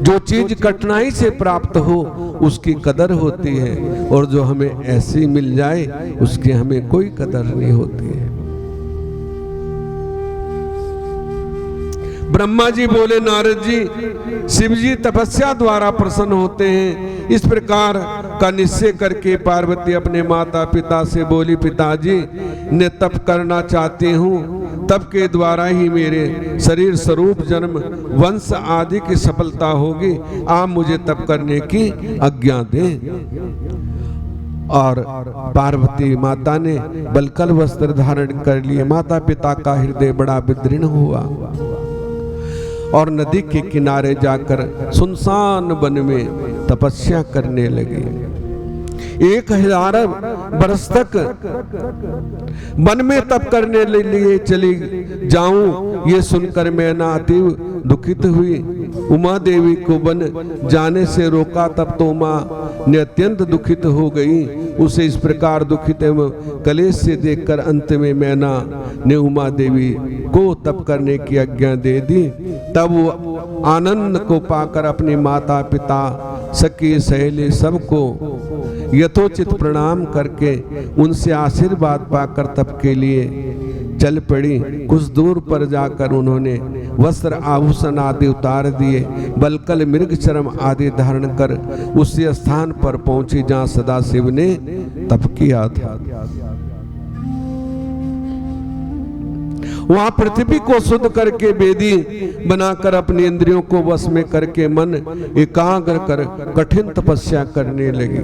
Speaker 1: जो चीज कठिनाई से प्राप्त हो उसकी कदर होती है, और जो हमें ऐसी मिल जाए उसकी हमें कोई कदर नहीं होती है। ब्रह्मा जी बोले, नारद जी, शिव जी तपस्या द्वारा प्रसन्न होते हैं। इस प्रकार का निश्चय करके पार्वती अपने माता पिता से बोली, पिताजी ने तप करना चाहती हूँ, तप के द्वारा ही मेरे शरीर स्वरूप जन्म वंश आदि की सफलता होगी। आप मुझे तप करने की आज्ञा दें। और पार्वती माता ने बलकल वस्त्र धारण कर लिए। माता पिता का हृदय बड़ा विदीर्ण हुआ और नदी के किनारे जाकर सुनसान वन में तपस्या करने लगे। 1000 बरस तक वन में तप करने लिए चली जाऊं, ये सुनकर मैना अति दुखित हुई। उमा देवी को वन जाने से रोका, तब तो उमा ने अत्यंत दुखित हो गई। उसे इस प्रकार दुखित एवं कलेश से देखकर अंत में मैना ने उमा देवी को तप करने की आज्ञा दे दी। तब वो आनंद को पाकर अपने माता पिता सखी सहेली सबको यथोचित प्रणाम करके उनसे आशीर्वाद पाकर तप के लिए चल पड़ी। कुछ दूर पर जाकर उन्होंने वस्त्र आभूषण आदि उतार दिए, बलकल मृग चर्म आदि धारण कर उसी स्थान पर पहुंची जहां सदाशिव ने तप किया था। वहां पृथ्वी को शुद्ध करके वेदी बनाकर अपनी इंद्रियों को वश में करके मन एकाग्र कर कठिन तपस्या करने लगी।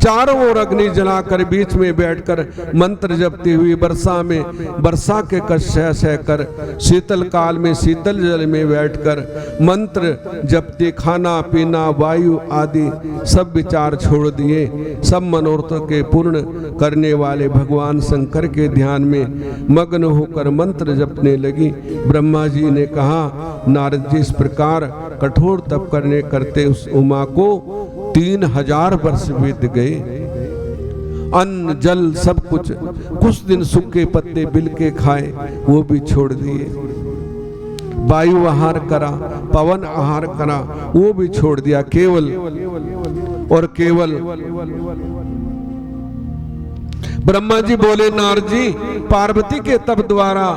Speaker 1: चारों ओर अग्नि जलाकर बीच में बैठकर मंत्र जपती हुई वर्षा में वर्षा के कष्ट सहकर, शीतल काल में शीतल जल में बैठकर मंत्र जपती, खाना पीना वायु आदि सब विचार छोड़ दिए, सब मनोरथों के पूर्ण करने वाले भगवान शंकर के ध्यान में मग्न होकर मंत्र जपने लगी। ब्रह्मा जी ने कहा, नारद जी इस प्रकार कठोर तप करने करते उस उमा को 3000 वर्ष बीत गए। अन्न जल सब कुछ दिन सूखे पत्ते बिल के खाए, वो भी छोड़ दिए। वायु आहार करा, पवन आहार करा, वो भी छोड़ दिया। केवल और केवल ब्रह्मा जी बोले, नारद जी पार्वती के तप द्वारा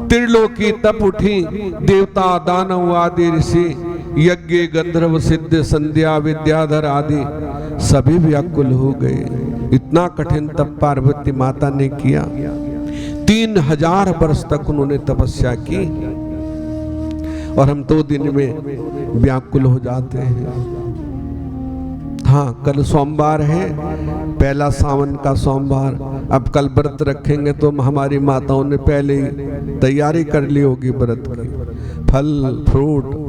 Speaker 1: त्रिलोकी तप उठी, देवता दानव आदि ऋषि यज्ञ गंधर्व सिद्ध संध्या विद्याधर आदि सभी व्याकुल हो गए। इतना कठिन तप पार्वती माता ने किया। 3000 वर्ष तक उन्होंने तपस्या की और हम 2 दिन में व्याकुल हो जाते हैं। हाँ, कल सोमवार है, पहला सावन का सोमवार। अब कल व्रत रखेंगे तो हमारी माताओं ने पहले ही तैयारी कर ली होगी व्रत की, फल फ्रूट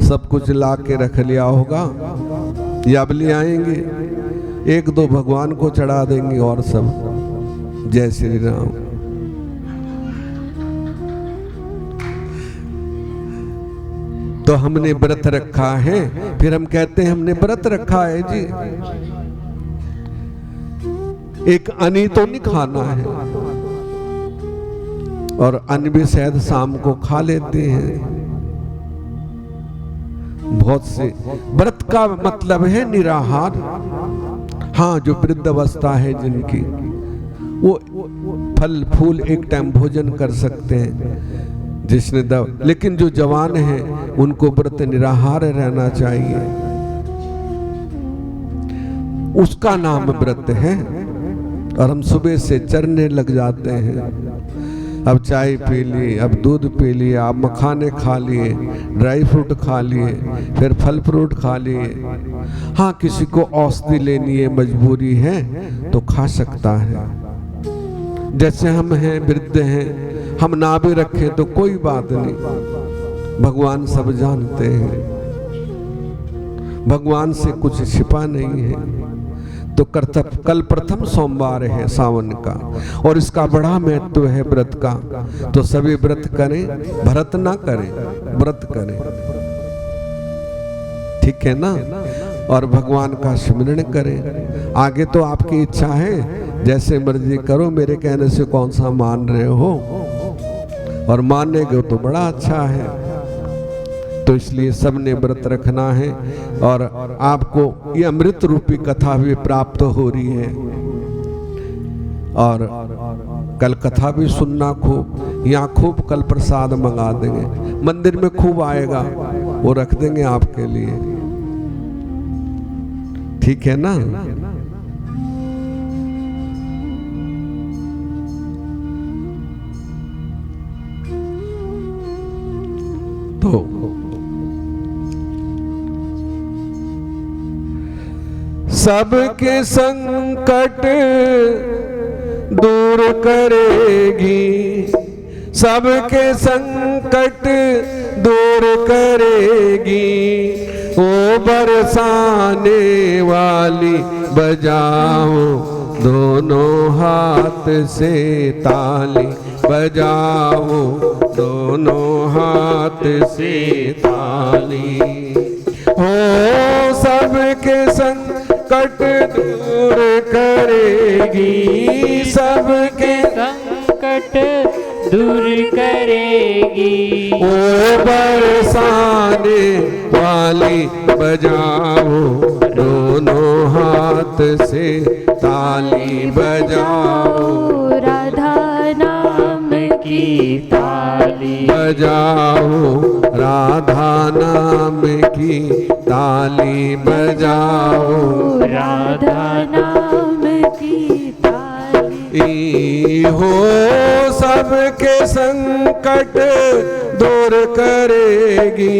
Speaker 1: सब कुछ ला के रख लिया होगा, या अब ले आएंगे, 1-2 भगवान को चढ़ा देंगे और सब। जय श्री राम। तो हमने व्रत रखा है, फिर हम कहते हैं हमने व्रत रखा है जी। एक अन्न तो नहीं खाना है, और अन्न भी शायद शाम को खा लेते हैं। बहुत से व्रत का मतलब है निराहार। हाँ, जो वृद्ध अवस्था है जिनकी, वो फल फूल एक टाइम भोजन कर सकते हैं जिसने लेकिन जो जवान है उनको व्रत निराहार रहना चाहिए, उसका नाम व्रत है। और हम सुबह से चरने लग जाते हैं। अब चाय पी ली, अब दूध पी लिया, अब मखाने खा लिए, ड्राई फ्रूट खा लिए, फिर फल फ्रूट खा लिए। हाँ, किसी को औषधि लेनी है, मजबूरी है तो खा सकता है। जैसे हम हैं, वृद्ध हैं, हम ना भी रखें तो कोई बात नहीं, भगवान सब जानते हैं, भगवान से कुछ छिपा नहीं है। तो कल प्रथम सोमवार है सावन का, और इसका बड़ा महत्व है व्रत का। तो सभी व्रत करें, भरत ना करें, व्रत करें, ठीक है ना। और भगवान का स्मरण करें। आगे तो आपकी इच्छा है, जैसे मर्जी करो, मेरे कहने से कौन सा मान रहे हो, और मानेगे तो बड़ा अच्छा है। तो इसलिए सबने व्रत रखना है, और आपको ये अमृत रूपी कथा भी प्राप्त हो रही है। और कल कथा भी सुनना खूब, यहाँ खूब कल प्रसाद मंगा देंगे, मंदिर में खूब आएगा, वो रख देंगे आपके लिए, ठीक है ना। तो सबके संकट दूर करेगी, सबके संकट दूर करेगी, ओ बरसाने वाली बजाओ दोनों हाथ से ताली, बजाओ दोनों हाथ से ताली। हो सबके संकट दूर करेगी, सबके
Speaker 2: संकट दूर करेगी,
Speaker 1: ओ बरसाने वाली बजाओ दोनों हाथ से ताली, बजाओ
Speaker 2: राधा नाम की ताली,
Speaker 1: बजाओ राधा नाम की ताली, बजाओ
Speaker 2: राधा नाम की ताली।
Speaker 1: हो सबके संकट दूर करेगी,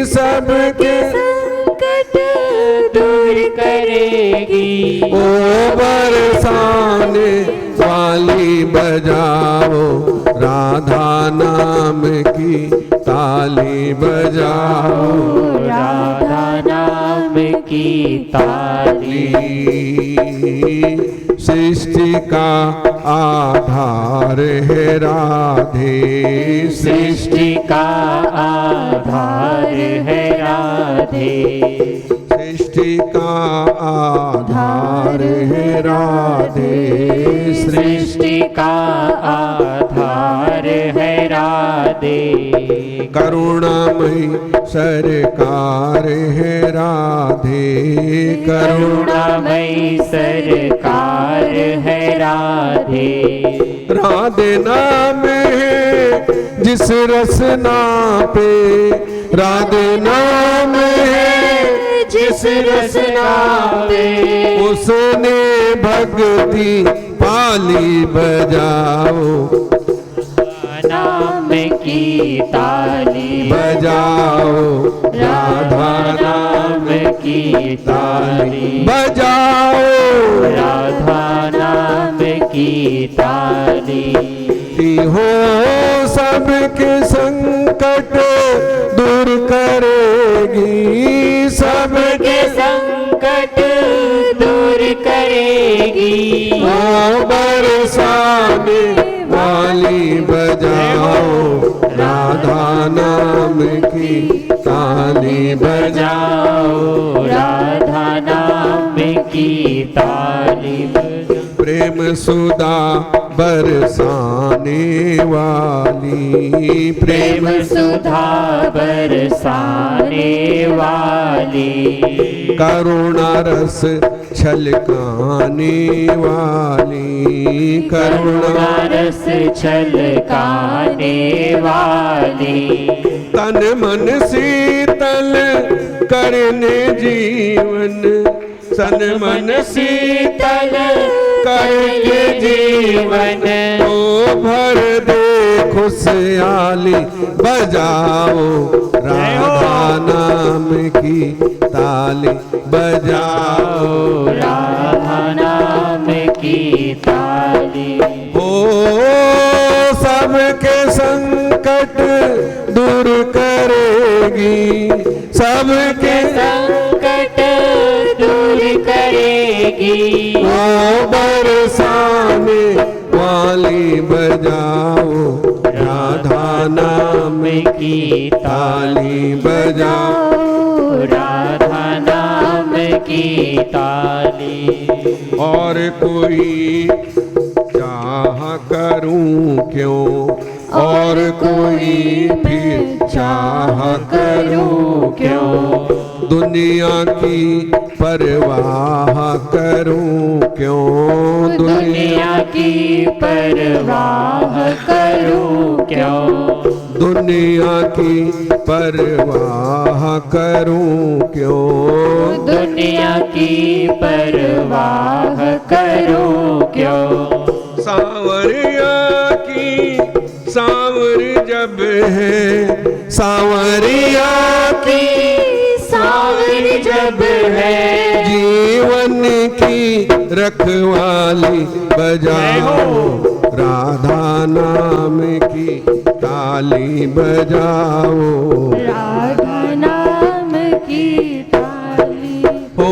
Speaker 1: सबके
Speaker 2: संकट दूर करेगी।
Speaker 1: ओ बरसाने वाली बजाओ, राधा नाम की ताली बजाओ,
Speaker 2: राधा नाम की ताली।
Speaker 1: सृष्टि का आधार है राधे,
Speaker 2: सृष्टि का आधार है राधे,
Speaker 1: सृष्टि का आधार है राधे,
Speaker 2: सृष्टि का आधार है राधे।
Speaker 1: करुणामयी सरकार है राधे,
Speaker 2: करुणामयी सरकार है राधे।
Speaker 1: राधे नाम है जिस रसना पे, राधे नाम है
Speaker 2: जिस रसना पे,
Speaker 1: उसने भक्ति पाली बजाओ,
Speaker 2: नाम की ताली
Speaker 1: बजाओ, राधा
Speaker 2: नाम की ताली
Speaker 1: बजाओ,
Speaker 2: राधा नाम की ताली।
Speaker 1: हो सबके संकट दूर करेगी,
Speaker 2: सबके संकट दूर करेगी।
Speaker 1: ओ बरसाने वाली बजाओ, राधा नाम की ताली बजाओ,
Speaker 2: राधा नाम की ताली बजाओ।
Speaker 1: प्रेम सुधा बरसाने वाली,
Speaker 2: प्रेम सुधा बरसाने वाली,
Speaker 1: करुणा रस छलकाने वाली,
Speaker 2: करुणा रस छलकाने वाली,
Speaker 1: तन मन शीतल करने जीवन, तन मन शीतल करके जीवन, ओ भर दे खुशहाली बजाओ, राधा नाम की ताली बजाओ,
Speaker 2: राधा नाम की ताली।
Speaker 1: ओ सबके संकट दूर करेगी, सबके
Speaker 2: संकट दूर करेगी।
Speaker 1: ओ बरसाने वाली बजाओ, राधा नाम की ताली बजाओ,
Speaker 2: राधा नाम की ताली।
Speaker 1: और कोई चाह करूं क्यों, और कोई फिर चाह करूं क्यों, दुनिया की परवाह करूं क्यों,
Speaker 2: दुनिया की परवाह करूं क्यों,
Speaker 1: दुनिया की परवाह करूं क्यों,
Speaker 2: दुनिया की परवाह करूं क्यों।
Speaker 1: सांवरिया की सांवर जब है, सांवरिया
Speaker 2: की सांवर जब है,
Speaker 1: जीवन की रखवाली बजाओ, राधा नाम की ताली बजाओ,
Speaker 2: राधा नाम की ताली।
Speaker 1: हो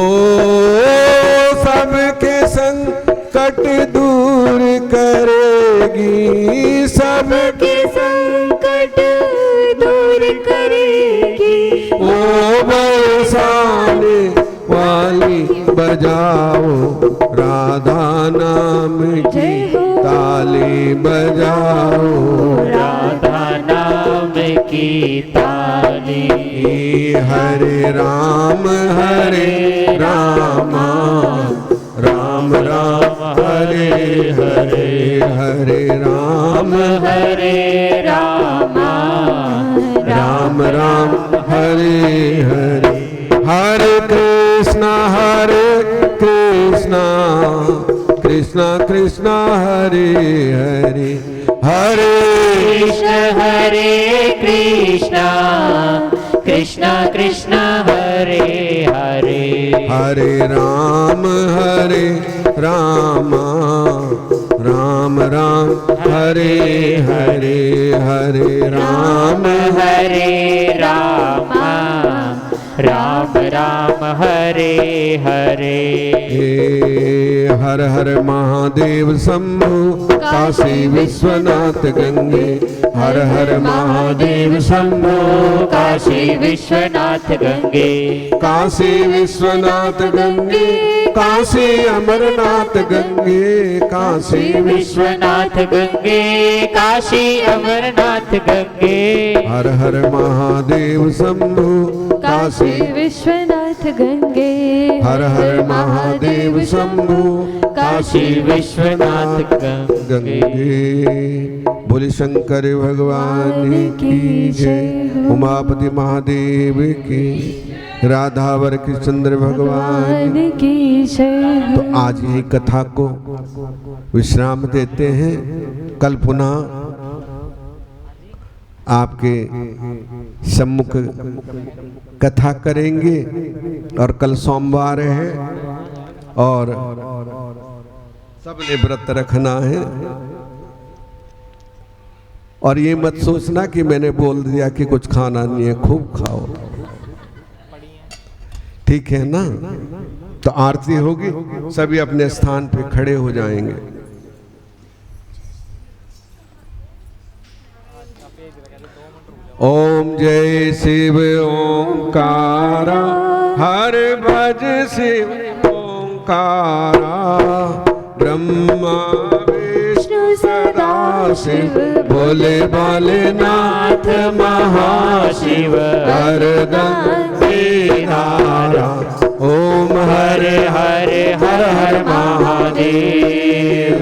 Speaker 1: सबके संकट दूर करेगी, सबके
Speaker 2: संकट दूर करेगी।
Speaker 1: ओ बरसाने वाली बजाओ, राधा नाम की ताली बजाओ,
Speaker 2: राधा नाम की ताली।
Speaker 1: हरे राम राम राम हरे हरे, हरे राम राम राम हरे हरे, हरे कृष्णा कृष्ण कृष्णा कृष्णा हरे हरे हरे
Speaker 2: कृष्ण हरे कृष्णा कृष्णा कृष्णा हरे हरे
Speaker 1: हरे राम राम राम हरे हरे हरे राम
Speaker 2: हरे राम राम राम हरे हरे
Speaker 1: हर हर महादेव शंभु काशी विश्वनाथ गंगे हर हर महादेव शंभु
Speaker 2: काशी विश्वनाथ गंगे
Speaker 1: काशी विश्वनाथ गंगे काशी अमरनाथ गंगे काशी
Speaker 2: विश्वनाथ गंगे काशी अमरनाथ गंगे
Speaker 1: हर हर महादेव शंभु
Speaker 4: काशी विश्वनाथ गंगे
Speaker 1: हर हर महादेव शंभु
Speaker 2: काशी विश्वनाथ गंगे
Speaker 1: बोले शंकर भगवान की जय उमापति महादेव की राधावर कृष्णचंद्र भगवान
Speaker 4: की जय।
Speaker 1: तो आज यही कथा को विश्राम देते हैं। कल पुनः आपके सम्मुख कथा करेंगे और कल सोमवार है और सबने व्रत रखना है। और ये मत सोचना कि मैंने बोल दिया कि कुछ खाना नहीं है, खूब खाओ, ठीक है ना। तो आरती होगी, सभी अपने स्थान पे खड़े हो जाएंगे। ओम जय शिव ओंकारा हर भज शिव ओंकारा ब्रह्मा विष्णु सदा शिव भोले भोलेनाथ महाशिव हरदम तेरा ओम हरे हरे हर हर महादेव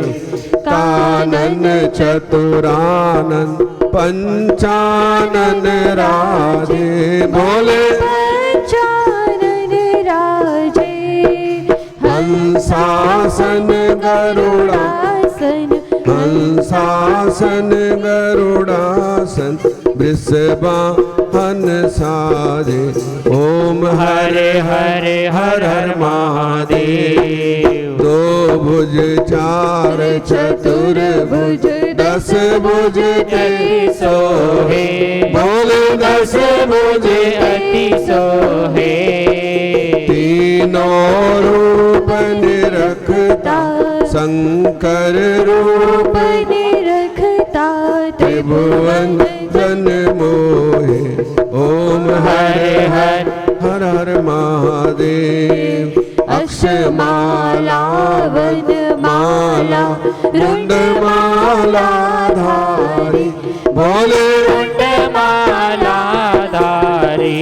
Speaker 1: कानन चतुरानन पंचानन राजे भोले
Speaker 4: पंचानन राजे
Speaker 1: हंसासन गरुड़ासन हंसासन गरुड़ासन वृषभान साजे ओम हरे हरे हर हर महादेव दो भुज चार चतुर्भुज दस भुज
Speaker 2: अति सोहे
Speaker 1: बोले दस भुज
Speaker 2: अति सोहे
Speaker 1: तीनों रूप निरखता शंकर रूप
Speaker 4: निरखता
Speaker 1: त्रिभुवन जन मोहे ओम हरे हर हर हर महादेव अक्षमाला वनमाला रुंडमाला धारी बोले
Speaker 2: माला धारी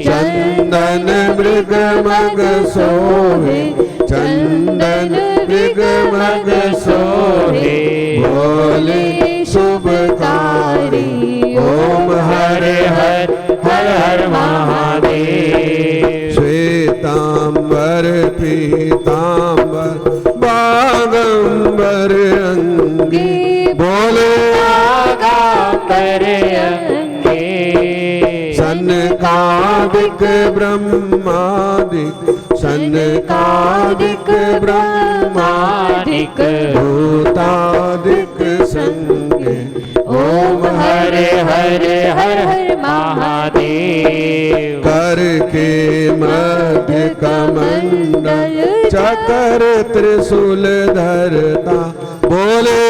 Speaker 1: चंदन मृग मग सोहे चंदन मृग मग सोहे बोले शुभकारी ओम हरे हर हर हर महादेव श्वेतांबर पीतांबर बागंबर अंगी बोले
Speaker 2: गांबर अंगे
Speaker 1: सनकादिक ब्रह्मादिक सनकादिक ब्रह्मादिक भूतादिक संगे ओम हरे हरे हर हर
Speaker 2: महादेव
Speaker 1: कर के मध्य कमंडल चकर त्रिशूल धरता बोले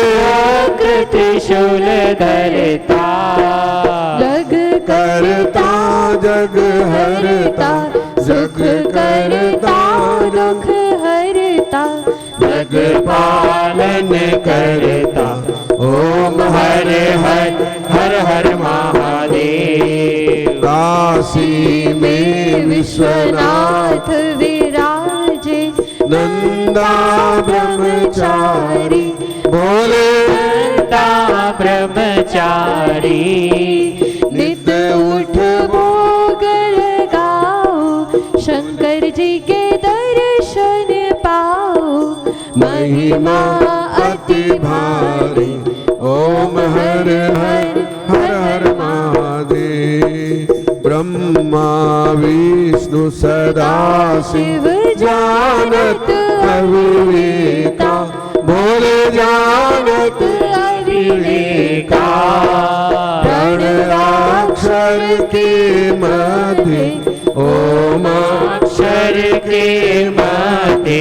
Speaker 2: त्रिशूल धरता
Speaker 4: लग
Speaker 1: करता जग हरता जग करता
Speaker 4: दुख हरता
Speaker 1: जग पालन करता ओम हरे हर हर हर महादेव काशी में विश्वनाथ
Speaker 4: विराजे
Speaker 1: नंदा ब्रह्मचारी बोले
Speaker 2: ब्रह्मचारी
Speaker 4: नित उठ भोग लगाओ शंकर जी के दर्शन पाओ
Speaker 1: मही महिमा अति भारी। ओम हर हर हर हर महादेव। ब्रह्मा विष्णु सदा शिव जानत अविवेका। भोले जानत अविवेका। प्रणवाक्षर के मध्य ओम
Speaker 2: अक्षर के मध्य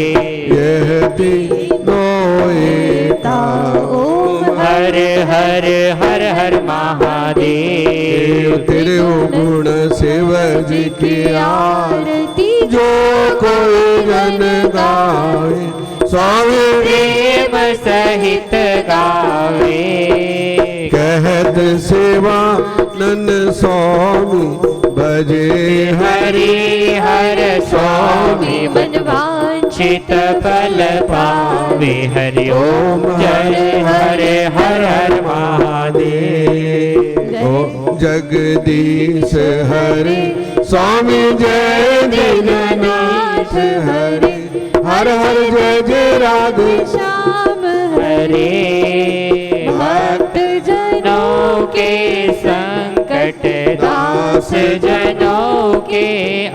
Speaker 1: यह तीनों एकता। ओम
Speaker 2: हर हर हर हर महादेव।
Speaker 1: त्रिगुण शिव जी की आरती जो कोई जन गावे। स्वामी
Speaker 2: प्रेम सहित गावे।
Speaker 1: कहत सेवा नन स्वामी बजे
Speaker 2: हरि हर स्वामी
Speaker 4: मनवांछित
Speaker 2: चित फल पावे। हरि ओम जय हरे हर हर महादेव।
Speaker 1: ओ जगदीश हरे स्वामी जय दीननाथ हरे। हर हर जय जय राधे
Speaker 4: श्याम
Speaker 2: हरे भक्त जनों के संकट दास जनों के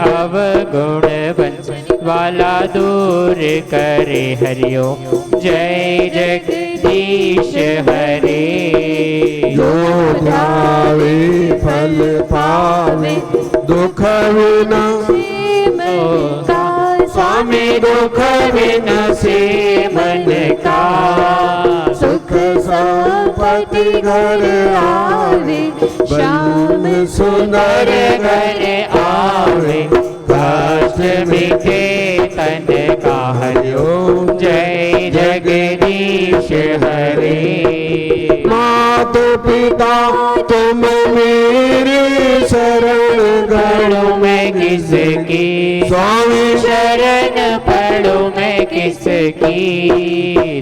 Speaker 2: अवगुण बंधन वाला दूर करे। हरि ओम जय जगदीश हरे।
Speaker 1: जो ध्यावे फल पावे दुख विना।
Speaker 2: स्वामी दुख बिन से मन का।
Speaker 1: सुख संपत्ति घर आवे।
Speaker 4: श्याम
Speaker 1: सुंदर
Speaker 2: घर आवे। कष्ट मिटे तन का। हरि ओम जय जगदीश हरे।
Speaker 1: माता पिता तुम मेरे शरण
Speaker 2: पढ़ो मैं किसकी।
Speaker 1: स्वामी
Speaker 2: शरण पढ़ो मैं किसकी।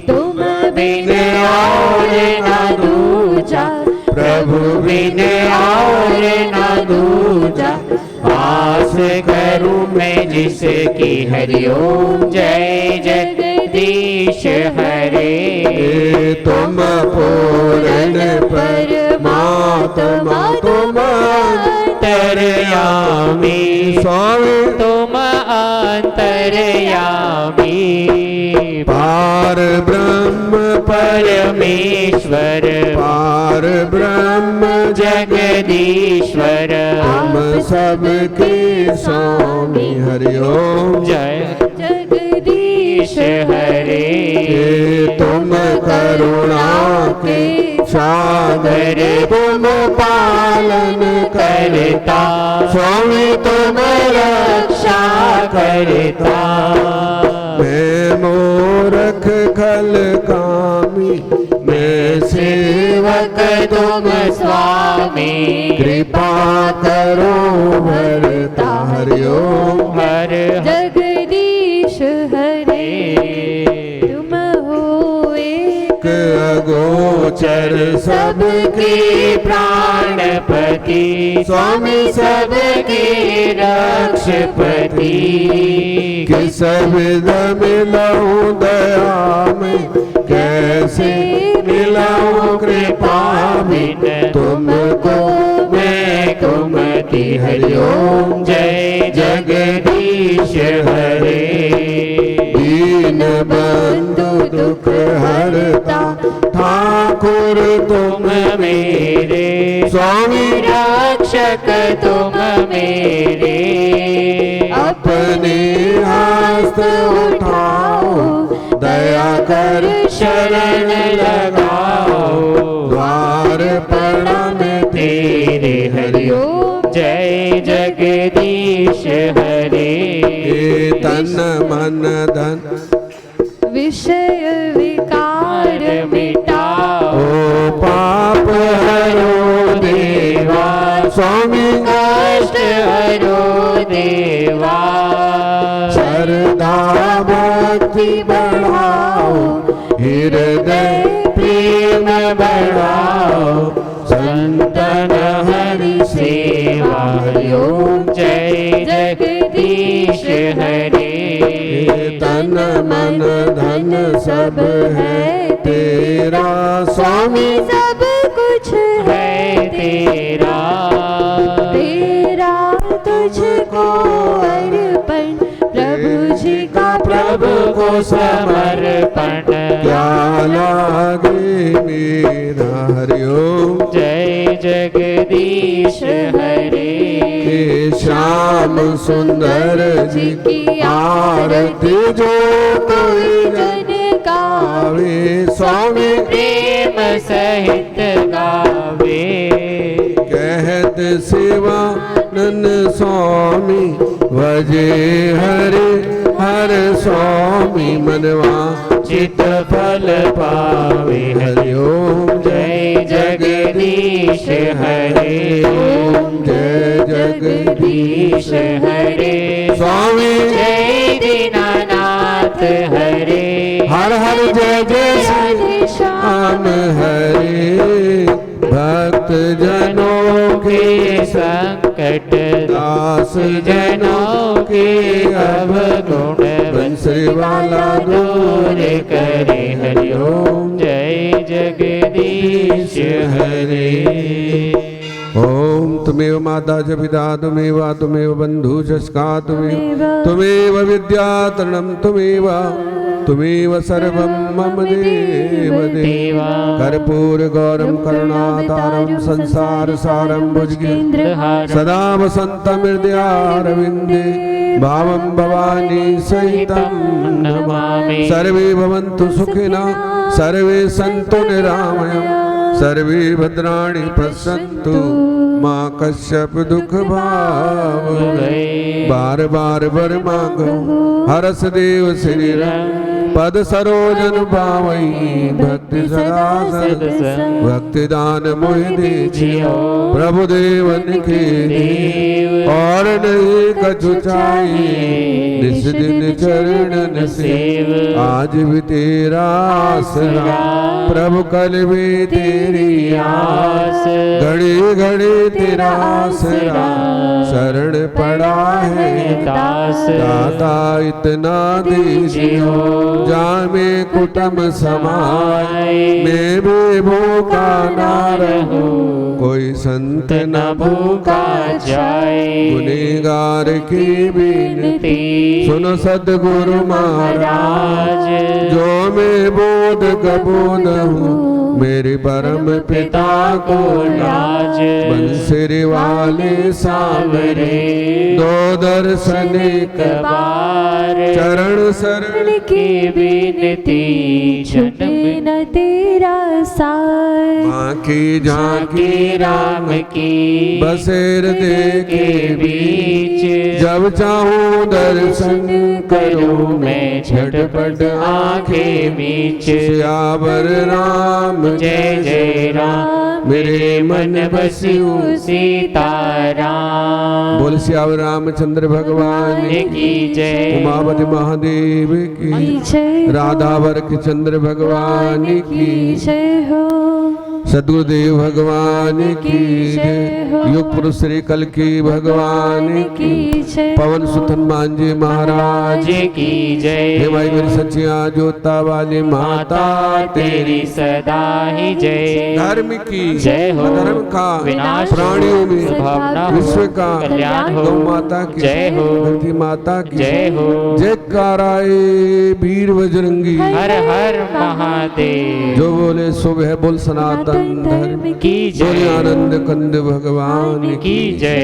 Speaker 4: तुम
Speaker 2: बिन और ना दूजा। प्रभु बिन और ना दूजा। आस करूं मैं जिसकी। हरि ओम जय जगदीश हरे।
Speaker 1: तुम पूर्ण परमात्मा तुम
Speaker 2: अंतर्यामी।
Speaker 1: स्वामी
Speaker 2: तुम अंतर्यामी।
Speaker 1: पार ब्रह्म
Speaker 2: परमेश्वर
Speaker 1: पार ब्रह्म
Speaker 2: जगदीश्वर।
Speaker 1: हम सबके स्वामी। हरि ओम
Speaker 2: जय जगदीश हरे।
Speaker 1: तुम करुणा के सागर तुम पालन
Speaker 2: करता
Speaker 1: स्वामी तुम
Speaker 2: रक्षा करता।
Speaker 1: मैं मूर्ख खल कामी मैं सेवक
Speaker 2: तुम स्वामी।
Speaker 1: कृपा करो भरता। हरि ओम
Speaker 2: हर
Speaker 4: जगदीश हरे। तुम हो एक
Speaker 1: अगोचर
Speaker 2: सबके प्राणपति। स्वामी सबके रक्षपति।
Speaker 1: किस विध मिलाऊं दया में कैसे मिलाऊं कृपा
Speaker 2: बिन
Speaker 1: तुमको
Speaker 2: मैं कुमति। हरि ओम जय जगदीश हरे।
Speaker 1: दीन बंधु दुख हरता ठाकुर तुम
Speaker 2: मेरे
Speaker 1: स्वामी
Speaker 2: रक्षक तुम मेरे।
Speaker 1: अपने हस्त उठाओ दया कर
Speaker 2: शरण लगाओ।
Speaker 1: द्वार प्रणाम
Speaker 2: तेरे। हरि ओम जय जगदीश हरे।
Speaker 1: तन मन धन
Speaker 4: विषय विकार
Speaker 2: मिटाओ।
Speaker 1: पाप हरो
Speaker 2: देवा
Speaker 1: स्वामी
Speaker 2: कष्ट हरो देवा।
Speaker 1: श्रद्धा भक्ति बढ़ाओ हृदय
Speaker 2: प्रेम बढ़ाओ। संतन हरि सेवा। हरि ओम जय जगदीश हरे।
Speaker 1: तन मन धन सब
Speaker 2: समर्पण
Speaker 1: क्या लागे मेरा हरिओम।
Speaker 2: जय जगदीश हरे
Speaker 1: हे श्याम सुंदर जी की आरती जो कोई
Speaker 4: जन गावे
Speaker 1: गावे स्वामी
Speaker 2: प्रेम सहित गावे
Speaker 1: कहत सेवानंद स्वामी वजे हरे हर स्वामी मनवा
Speaker 2: चित फल पावे
Speaker 1: हरिओम।
Speaker 2: जय जगदीश हरे
Speaker 1: जय जगदीश
Speaker 2: हरे
Speaker 1: स्वामी
Speaker 2: जय दीनानाथ हरे
Speaker 1: हर हर जय जय श्री श्याम हरे। भक्त जनों के
Speaker 2: के संकट
Speaker 1: दास
Speaker 2: जनों के अवगुण
Speaker 1: बंसरी वाला
Speaker 2: दूर करे हरिओम। जय जगदीश हरे
Speaker 1: ओम तुमेव माता च पिता तुमेव तुमेव बंधु च सखा तुमेव विद्या तरणम तुमेव सर्वं मम देव देव। कर्पूर गौरम करुणातारम संसार सारम भुजगेन्द्र सदा वसंतम हृदयारविंदे भावं भवानी सहितं
Speaker 2: नमामि।
Speaker 1: सर्वे भवन्तु सुखिनः सर्वे सन्तु निरामयम् सर्वे भद्राणि पश्यन्तु माँ कश्यप दुख भाव। बार बार वर मांगो हरस देव श्री पद सरोजन पावई भक्ति सदा सद भक्ति दान मोहि दीजियो प्रभु देवन के देव और नहीं कछु चाहिए निस दिन चरणन सेव आज भी तेरा आसरा प्रभु कल भी तेरी आस घड़ी घड़ी तेरा आसरा शरण पड़ा है
Speaker 2: दास
Speaker 1: दाता इतना दीजियो जामे कुटुम समाए मैं भी भूखा ना रहूं कोई संत न भूखा
Speaker 2: जाए।
Speaker 1: गुनेगार की विनती सुनो सद्गुरु महाराज जो मैं बोध कबूल हूँ मेरे परम पिता को लाज बंसरी वाले सांवरे दो दर्शन एक बार चरण शरण
Speaker 2: की विनती
Speaker 4: छुटे न तेरा साथ
Speaker 1: माँ की झांकी
Speaker 2: राम की
Speaker 1: बसेर दे
Speaker 2: के बीच
Speaker 1: जब चाहूँ दर्शन
Speaker 2: करूं मैं झटपट आंखें मीच।
Speaker 1: सियावर राम
Speaker 2: जय जय राम मेरे मन बसियो सीताराम।
Speaker 1: बोल सियावर रामचंद्र भगवान
Speaker 2: की जय
Speaker 1: उमापति महादेव की राधावर के चंद्र भगवान की
Speaker 4: जय हो
Speaker 1: सदगुरुदेव भगवान की जय युग पुरुष श्री कल की भगवान की
Speaker 4: जय
Speaker 1: पवन सुतन मांझी महाराज
Speaker 2: जी की जय।
Speaker 1: हे भाई मेरी सच्चिया जोता वाली माता
Speaker 2: तेरी सदा ही जय।
Speaker 1: धर्म की
Speaker 2: जय हो
Speaker 1: धर्म का
Speaker 2: विनाश
Speaker 1: प्राणियों में
Speaker 2: भावना हो
Speaker 1: विश्व का
Speaker 2: कल्याण हो
Speaker 1: गौ माता की
Speaker 2: जय हो
Speaker 1: धरती माता की
Speaker 2: जय हो
Speaker 1: जयकाराए वीर बजरंगी
Speaker 2: हर हर महादेव।
Speaker 1: जो बोले सुबह बोल सनातन धर्म
Speaker 2: की
Speaker 1: बोले
Speaker 2: जय
Speaker 1: आनंद कंद भगवान
Speaker 2: की जय।